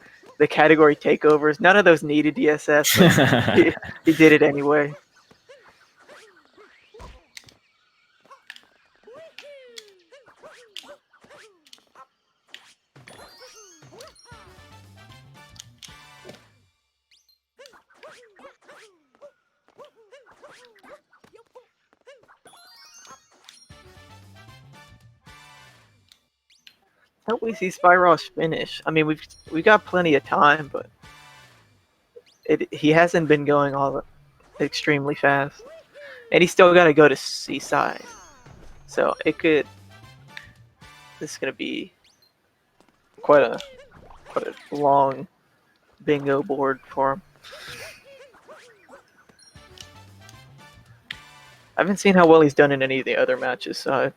category takeovers. None of those needed DSS, but he did it anyway. Hope we see Spyrosh finish. I mean, we got plenty of time, but he hasn't been going all extremely fast, and he's still got to go to Seaside. So it could. This is gonna be quite a long bingo board for him. I haven't seen how well he's done in any of the other matches, so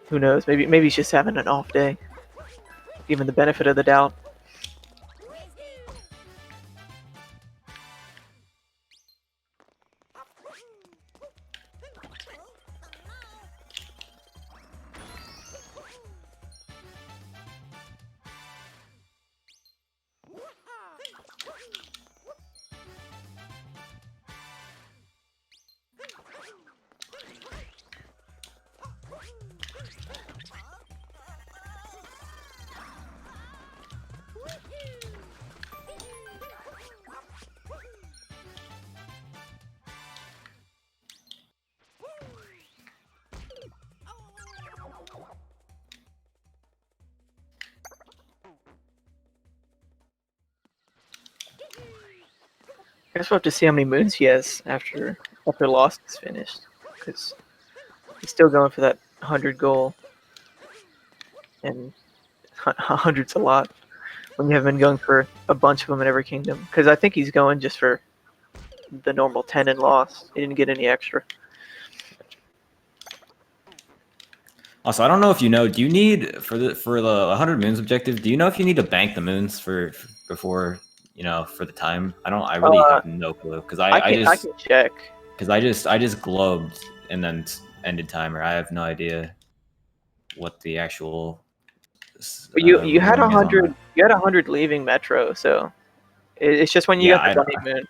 who knows? Maybe he's just having an off day. Give him the benefit of the doubt. I guess we'll have to see how many moons he has after Lost is finished, because he's still going for that 100 goal, and 100's a lot when you have been going for a bunch of them in every kingdom. Because I think he's going just for the normal 10 and Lost. He didn't get any extra. Also, I don't know if you know. Do you need for the 100 moons objective? Do you know if you need to bank the moons before for the time? I really have no clue because I can check. Because I just globed and then ended timer. I have no idea what the actual. But you had ruling is on 100. that. You had 100 leaving Metro, so it's just when you Yeah, got the bunny moon.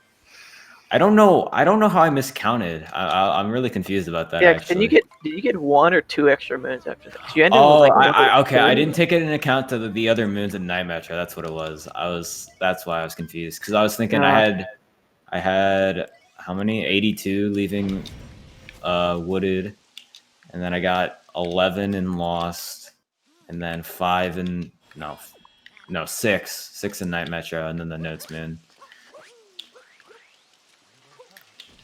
I don't know. I don't know how I miscounted. I'm really confused about that. Yeah, Actually. did you get 1 or 2 extra moons after that? 'Cause you ended Oh, with like okay. I didn't 2. take it into account to the other moons in Night Metro. That's what it was. That's why I was confused because I was thinking I had how many? 82 leaving Wooded, and then I got 11 in Lost, and then 5 in six in Night Metro, and then the Notes Moon.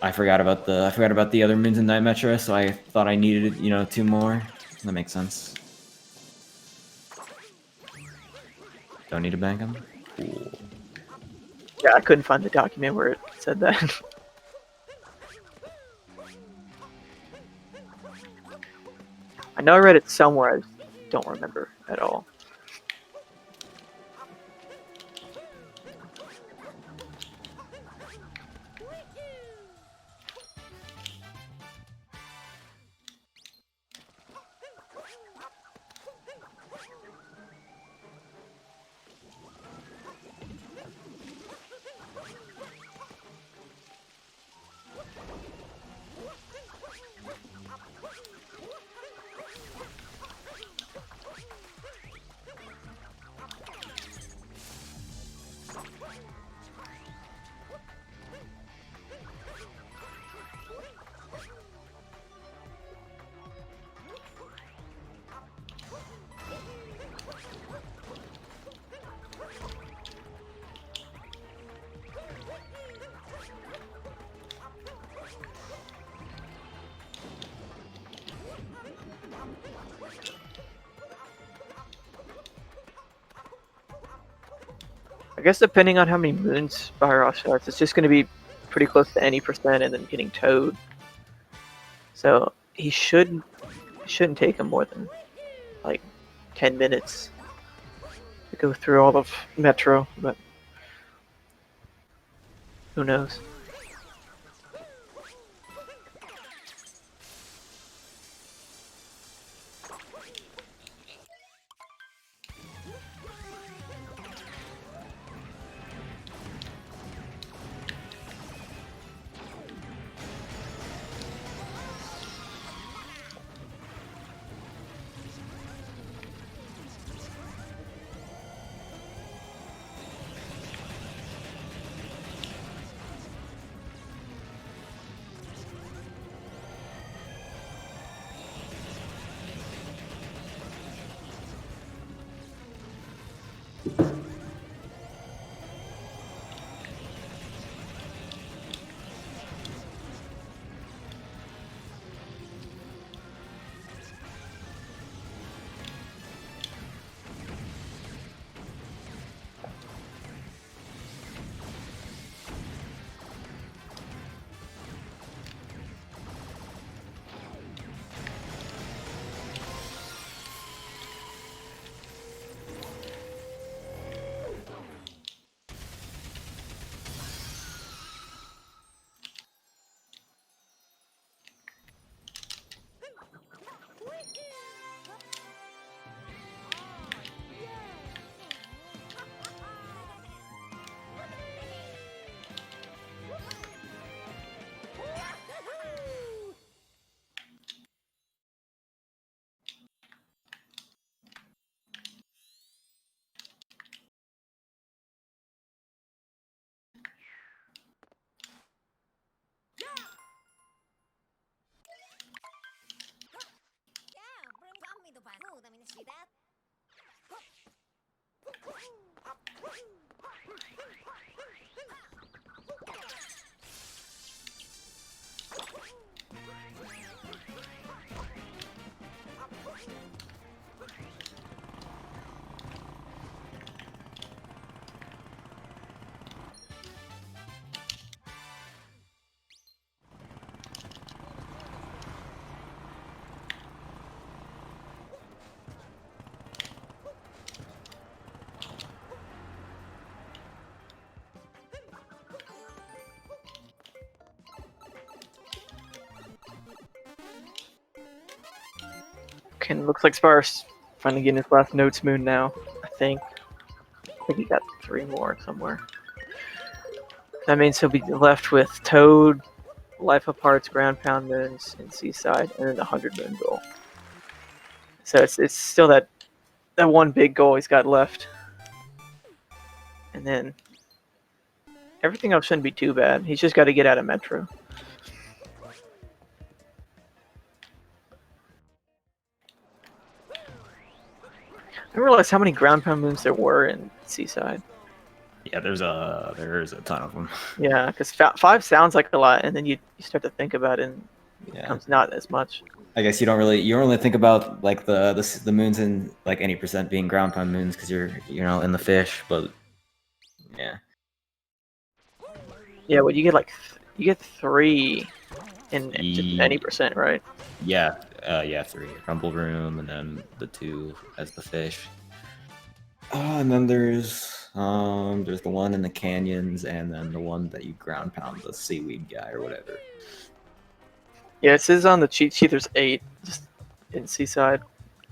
I forgot about the other moons in Night Metro, so I thought I needed 2 more. That makes sense. Don't need to bank them. Cool. Yeah, I couldn't find the document where it said that. I know I read it somewhere. I just don't remember at all. I guess depending on how many moons Spyrosh starts, it's just going to be pretty close to any percent and then getting towed. So he shouldn't take him more than like 10 minutes to go through all of Metro, but who knows? Okay, looks like Spyrosh finally getting his last Notes Moon now, I think. I think he got 3 more somewhere. That means he'll be left with Toad, Life Apart's Ground Pound Moons, and Seaside, and then the 100 Moon goal. So it's still that one big goal he's got left. And then everything else shouldn't be too bad. He's just got to get out of Metro. I didn't realize how many Ground Pound Moons there were in Seaside. Yeah, there's a ton of them. Yeah, because 5 sounds like a lot, and then you start to think about it, and it becomes not as much. I guess you don't really think about like the moons in like any percent being ground pound moons because you're in the fish, but yeah. Yeah, well, you get 3 in any percent, right? Yeah, 3 Rumble Room, and then the 2 as the fish. And then there's the one in the canyons, and then the one that you ground pound, the seaweed guy or whatever. Yeah, it says on the cheat sheet there's 8 just in Seaside.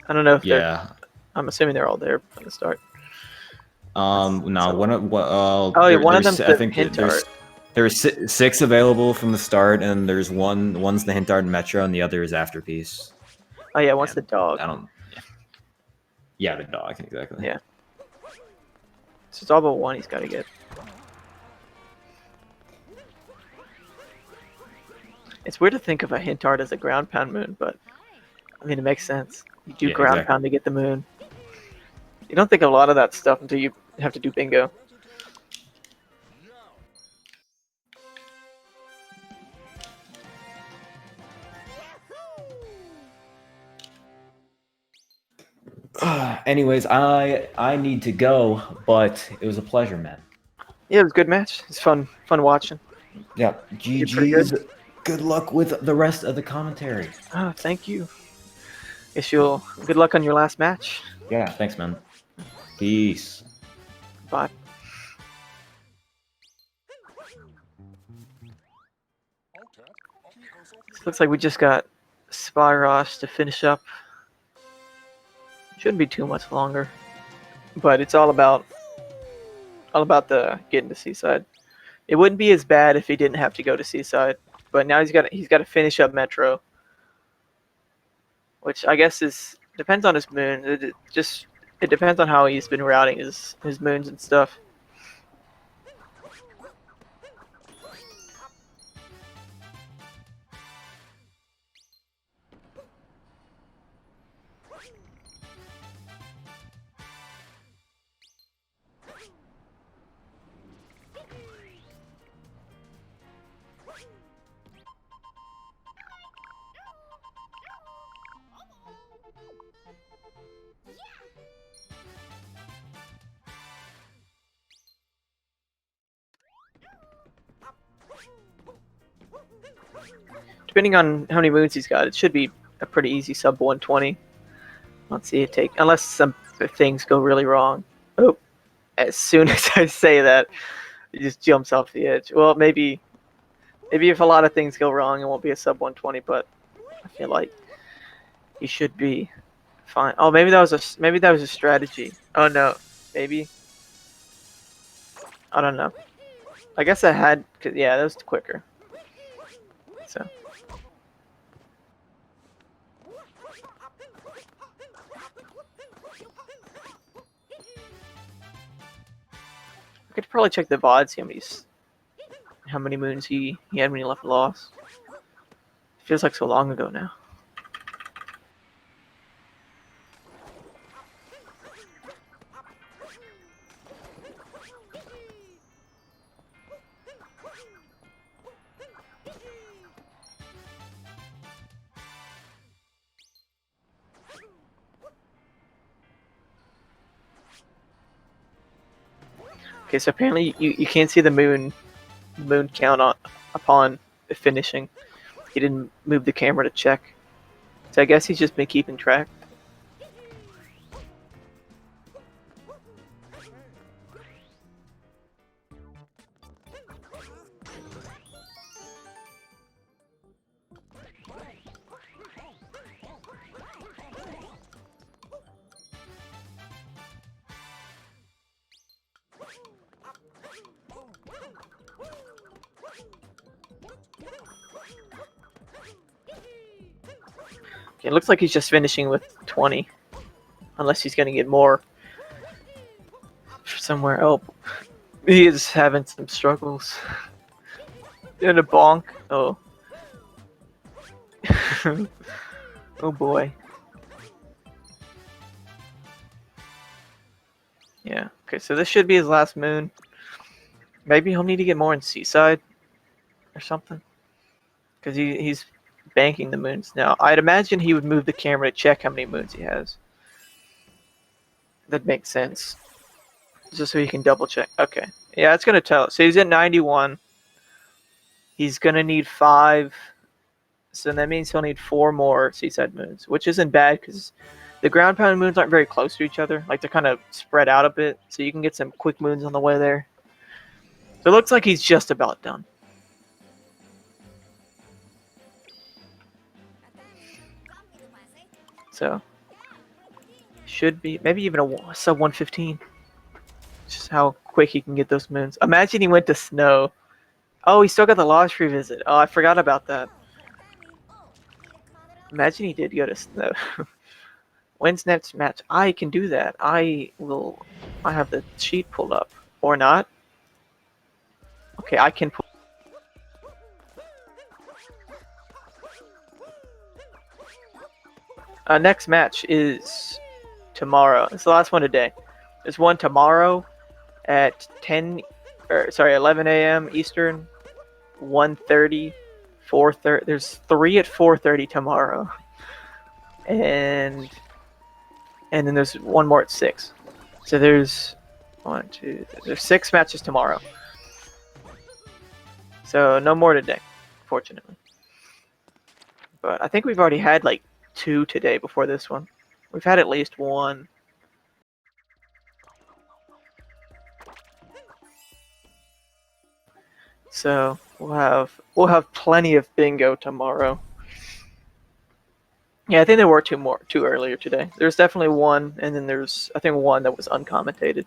I don't know if they're. I'm assuming they're all there from the start. No, one of one of them's I the think hint there's art. There's 6 available from the start, and there's one's the hint art in Metro, and the other is Afterpiece. Oh yeah, one's the dog. I don't. Yeah, the dog, exactly. Yeah. So it's all but one he's got to get. It's weird to think of a hint art as a ground pound moon, but I mean it makes sense. You do ground pound to get the moon. You don't think of a lot of that stuff until you have to do bingo. Anyways, I need to go, but it was a pleasure, man. Yeah, it was a good match. It's fun watching. Yeah, You did pretty good. GG's. Good luck with the rest of the commentary. Oh, thank you. Guess you'll good luck on your last match. Yeah, thanks, man. Peace. Bye. Looks like we just got Spyrosh to finish up. Shouldn't be too much longer, but it's all about the getting to Seaside. It wouldn't be as bad if he didn't have to go to Seaside, but now he's got to finish up Metro, which I guess depends on his moon. It depends on how he's been routing his moons and stuff. Depending on how many moons he's got, it should be a pretty easy sub 120. Let's see it take, unless some things go really wrong. Oh, as soon as I say that, he just jumps off the edge. Well, maybe if a lot of things go wrong, it won't be a sub 120, but I feel like he should be fine. Oh, maybe that was a strategy. Oh no, maybe. I don't know. I guess I had, cause yeah, that was quicker. So. I could probably check the VOD, see how many moons he had when he left Lost. Feels like so long ago now. Okay, so apparently you can't see the moon count upon finishing. He didn't move the camera to check. So I guess he's just been keeping track. It looks like he's just finishing with 20. Unless he's going to get more somewhere else. He is having some struggles. In a bonk. Oh. Oh boy. Yeah. Okay, so this should be his last moon. Maybe he'll need to get more in Seaside or something. Because he's banking the moons now. I'd imagine he would move the camera to check how many moons he has. That makes sense. Just so he can double check. Okay. Yeah, it's going to tell. So he's at 91. He's going to need 5. So that means he'll need 4 more Seaside moons, which isn't bad because the ground pound moons aren't very close to each other. Like, they're kind of spread out a bit. So you can get some quick moons on the way there. So it looks like he's just about done. So should be maybe even a sub 115. Just how quick he can get those moons. Imagine he went to snow. Oh, he still got the Lost revisit. Oh, I forgot about that. Imagine he did go to snow. When's next match? I can do that. I have the sheet pulled up. Or not. Okay, I can pull. Next match is tomorrow. It's the last one today. There's one tomorrow at 11 a.m. Eastern, 1:30, 4:30. There's 3 at 4:30 tomorrow, and and then there's one more at 6. So there's there's 6 matches tomorrow. So no more today, fortunately. But I think we've already had like 2 today before this one. We've had at least 1. So we'll have plenty of bingo tomorrow. Yeah, I think there were 2 earlier today. There's definitely 1, and then there's I think 1 that was uncommentated.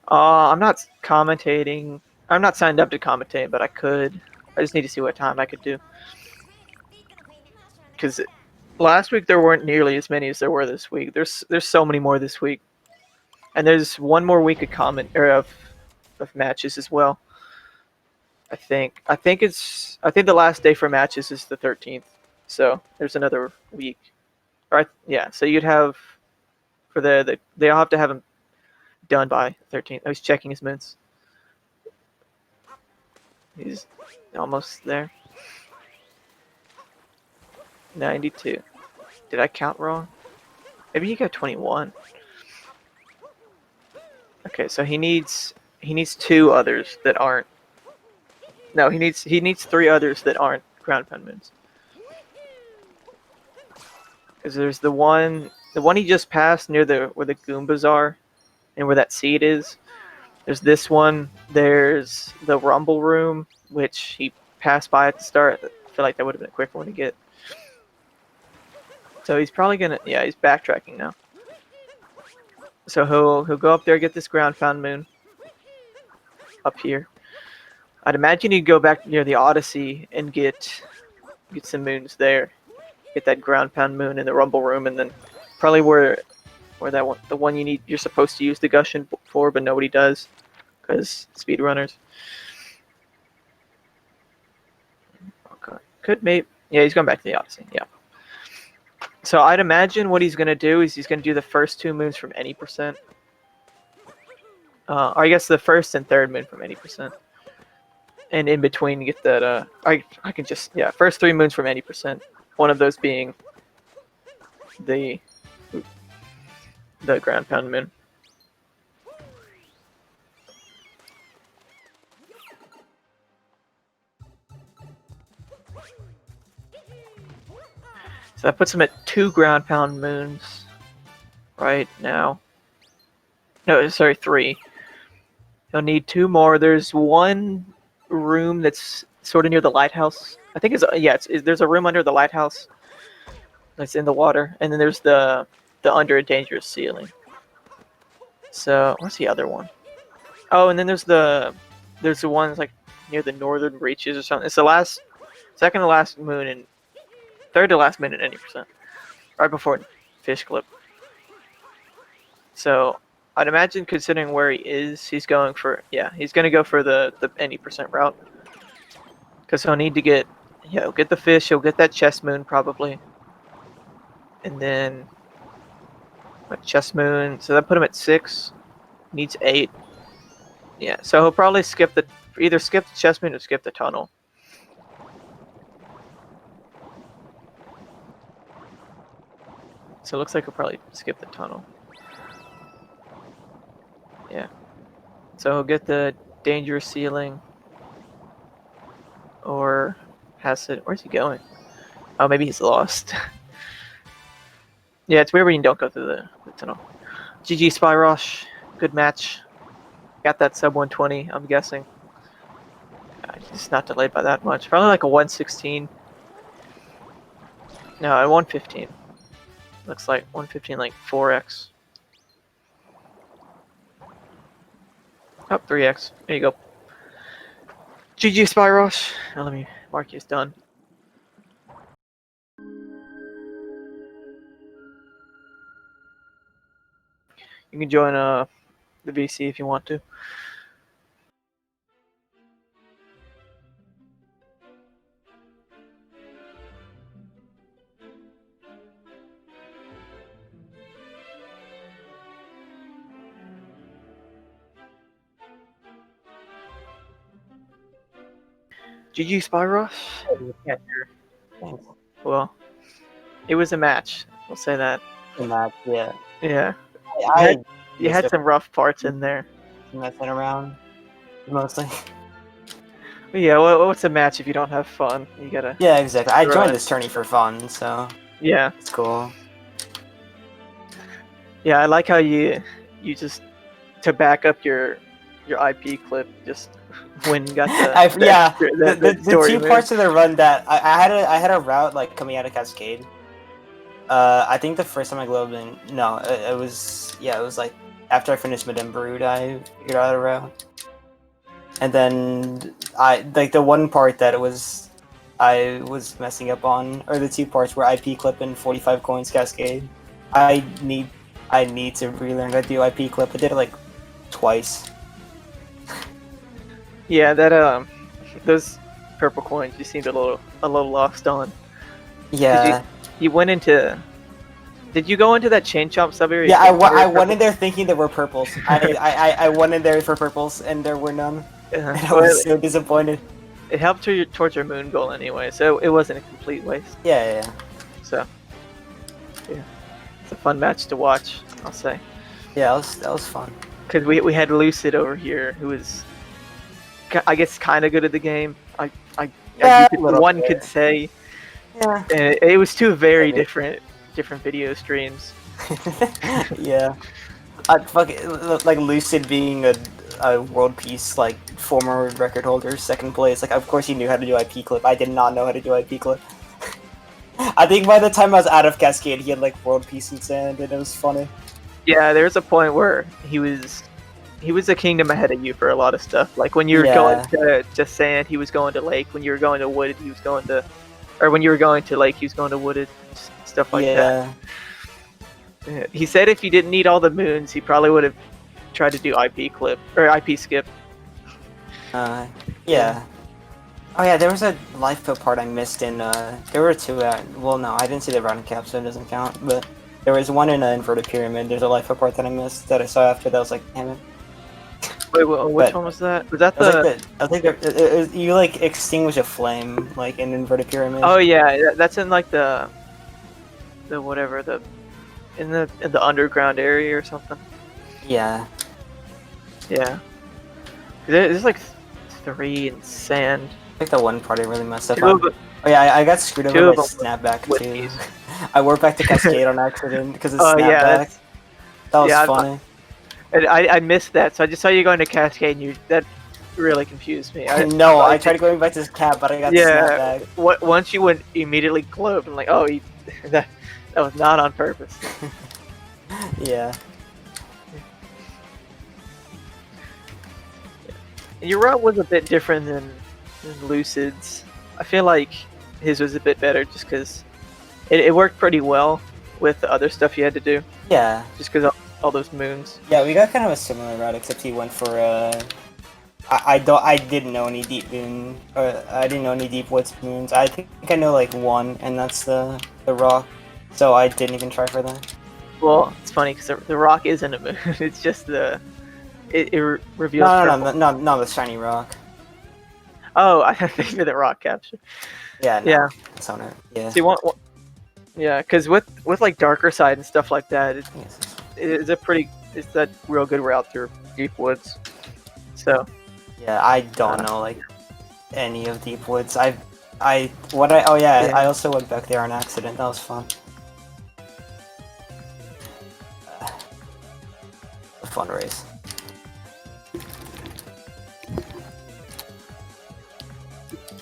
I'm not commentating. I'm not signed up to commentate, but I could. I just need to see what time I could do. Because last week there weren't nearly as many as there were this week. There's so many more this week, and there's one more week of of matches as well. I think the last day for matches is the 13th. So there's another week. Right? Yeah. So you'd have for they'll have to have them done by 13th. I was checking his minutes. He's almost there. 92. Did I count wrong? Maybe he got 21. Okay, so he needs 2 others that aren't. No, he needs 3 others that aren't ground pound moons. Because there's the one he just passed near where the Goombas are, and where that seed is. There's this one. There's the Rumble Room, which he passed by at the start. I feel like that would have been a quick one to get. So he's probably gonna. Yeah, he's backtracking now. So he'll go up there, get this ground pound moon. Up here. I'd imagine he'd go back near the Odyssey and get some moons there. Get that ground pound moon in the Rumble Room, and then probably where that one, the one you're supposed to use the Gushin for, but nobody does, because speedrunners. Okay. Yeah, he's going back to the Odyssey. Yeah. So I'd imagine what he's gonna do is he's gonna do the first 2 moons from any percent. Or I guess the first and third moon from any percent. And in between get that I can just first 3 moons from any percent. One of those being the ground pound moon. So that puts him at 2 ground pound moons right now. No, sorry, 3. He'll need 2 more. There's one room that's sort of near the lighthouse. I think there's a room under the lighthouse that's in the water, and then there's the under a dangerous ceiling. So what's the other one? Oh, and then there's the one that's like near the northern reaches or something. It's the second to last moon and third to last moon at any percent, right before fish clip. So I'd imagine, considering where he is, he's going to go for the any percent route, because he'll need to get the fish. He'll get that chest moon probably, and then chest moon. So that put him at 6. Needs 8. Yeah, so he'll probably either skip the chest moon or skip the tunnel. So it looks like he'll probably skip the tunnel. Yeah. So he'll get the dangerous ceiling. Or where's he going? Oh, maybe he's lost. Yeah, it's weird when you don't go through the tunnel. GG Spyrosh. Good match. Got that sub 120, I'm guessing. It's not delayed by that much. Probably like a 116. No, a 115. Looks like 115, like 4x. Oh, 3x. There you go. GG Spyrosh. Now let me mark you as done. You can join the VC if you want to. GG Spyrosh. You can't hear. Well, it was a match. We'll say that. in that. Yeah, Yeah, I you had some rough parts in there. messing around mostly. But yeah, what's a match if you don't have fun? You gotta. Yeah, exactly. I Right. joined this tourney for fun, so Yeah, it's cool. yeah. I like how you just to back up your IP clip. Just when you got the Yeah, the the story two move. parts of the run that I had a route like coming out of Cascade. I think the first time I glowed in, no, it was like after I finished Madame Brood, I figured out a route. And then I like the one part that I was messing up on, or the two parts where IP clip and 45 coins Cascade. I need to relearn how to do IP clip. I did it like twice. Yeah, that those purple coins you seemed a little lost on. Yeah. You went into. Did you go into that chain chomp sub area? Yeah, I went in there thinking there were purples. I went in there for purples and there were none. And I was so disappointed. It helped towards your moon goal anyway, so it wasn't a complete waste. Yeah. So, yeah, it's a fun match to watch, I'll say. Yeah, that was fun. Because we had Lucid over here, who was, I guess, kind of good at the game. One could say. Yeah. And it was two very different video streams. Yeah. Like Lucid being a world peace, like former record holder, second place. Like, of course he knew how to do IP clip. I did not know how to do IP clip. I think by the time I was out of Cascade, he had like world peace in sand, and it was funny. Yeah, there was a point where he was a kingdom ahead of you for a lot of stuff. Like when you were going to sand, he was going to lake. When you were going to wooded, he was going to, or when you were going to lake, he was going to wooded. Stuff like that. He said if he didn't need all the moons, he probably would have tried to do IP clip or IP skip. Yeah. Oh yeah, there was a life put part I missed in. There were two. Well, no, I didn't see the round cap, so it doesn't count. But there was one in an inverted pyramid. There's a life put part that I missed that I saw after. That was like, damn it. Wait, which one was that? Was that the? I think you like extinguish a flame like in inverted pyramid. Oh yeah, that's in like the whatever in the underground area or something. Yeah. Yeah. There's like 3 in sand. I think the one part I really messed up on. Oh yeah, I got screwed over by snapback too. I warped back to Cascade on accident because of snapback. That was funny. I missed that, so I just saw you going to Cascade, and that really confused me. I tried going back to his cap, but I got snapback. Once you went immediately globed, I'm like, oh, that was not on purpose. Yeah. Your route was a bit different than Lucid's. I feel like his was a bit better just because it worked pretty well with the other stuff you had to do. Yeah. Just because all those moons. Yeah, we got kind of a similar route, except he went for I didn't know any deep moon, or I didn't know any deep woods moons. I think I know like one, and that's the rock. So I didn't even try for that. Well, it's funny because the rock isn't a moon. It's just it reveals. No, the shiny rock. Oh, I think the rock capture. Yeah. No, yeah. It's on it. Yeah. So you want? Yeah, because with like darker side and stuff like that, it's that real good route through deep woods. So. Yeah, I don't know like any of deep woods. I also went back there on accident. That was fun. A fun race.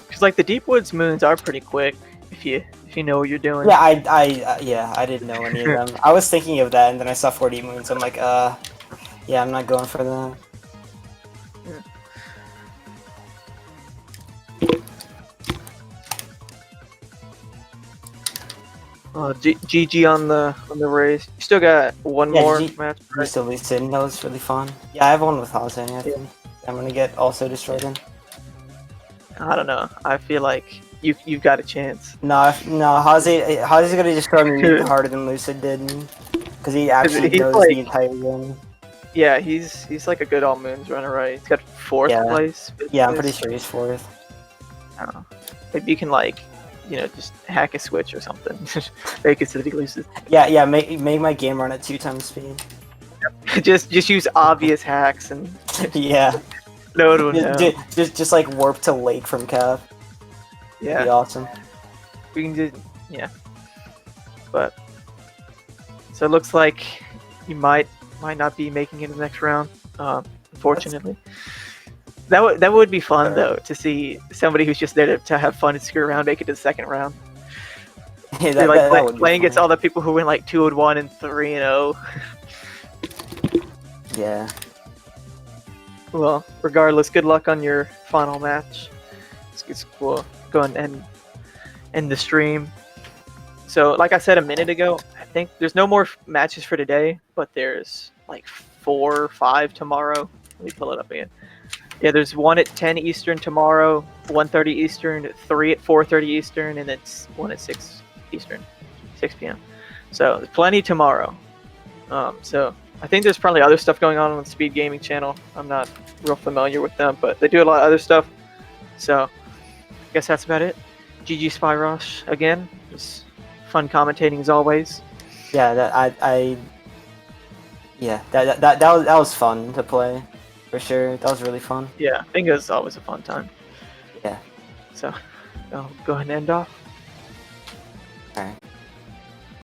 Because like the deep woods moons are pretty quick if you know what you're doing. Yeah, I didn't know any of them. I was thinking of that, and then I saw 4 deep moons. I'm like, yeah, I'm not going for that. Yeah. GG on the race. You still got one more match. Right? Still Lucid. That was really fun. Yeah, I have one with Jose. I think I'm gonna get also destroyed in. I don't know. I feel like you've got a chance. No, Jose's gonna destroy me harder than Lucid did, because he actually knows the entire game. Yeah, he's like a good all moons runner, right? He's got 4th place. Yeah, I'm pretty sure he's 4th. I don't know. Maybe you can like just hack a switch or something. Make it so that he loses. Yeah. Make my game run at 2x speed. just use obvious hacks and Yeah. no one would know. Just like warp to Lake from Cap. That'd Yeah, be awesome. we can just But so it looks like you might not be making it in the next round. Unfortunately, that would be fun though, to see somebody who's just there to have fun and screw around make it to the second round. Yeah, They're like that would be playing against funny. all the people who win like 2-1 and 3-0. Yeah. Well, regardless, good luck on your final match. We'll go and end the stream. So, like I said a minute ago, I think there's no more matches for today, but there's like 4 or 5 tomorrow. Let me pull it up again. Yeah, there's one at 10 Eastern tomorrow, 1:30 Eastern, 3 at 4:30 Eastern, and then one at 6 Eastern, 6 p.m. So there's plenty tomorrow. So I think there's probably other stuff going on the Speed Gaming channel. I'm not real familiar with them, but they do a lot of other stuff. So I guess that's about it. GG Spyrosh again. Just fun commentating as always. Yeah, that was fun to play, for sure. That was really fun. Yeah, I think it's always a fun time. Yeah. So I'll go ahead and end off. All right.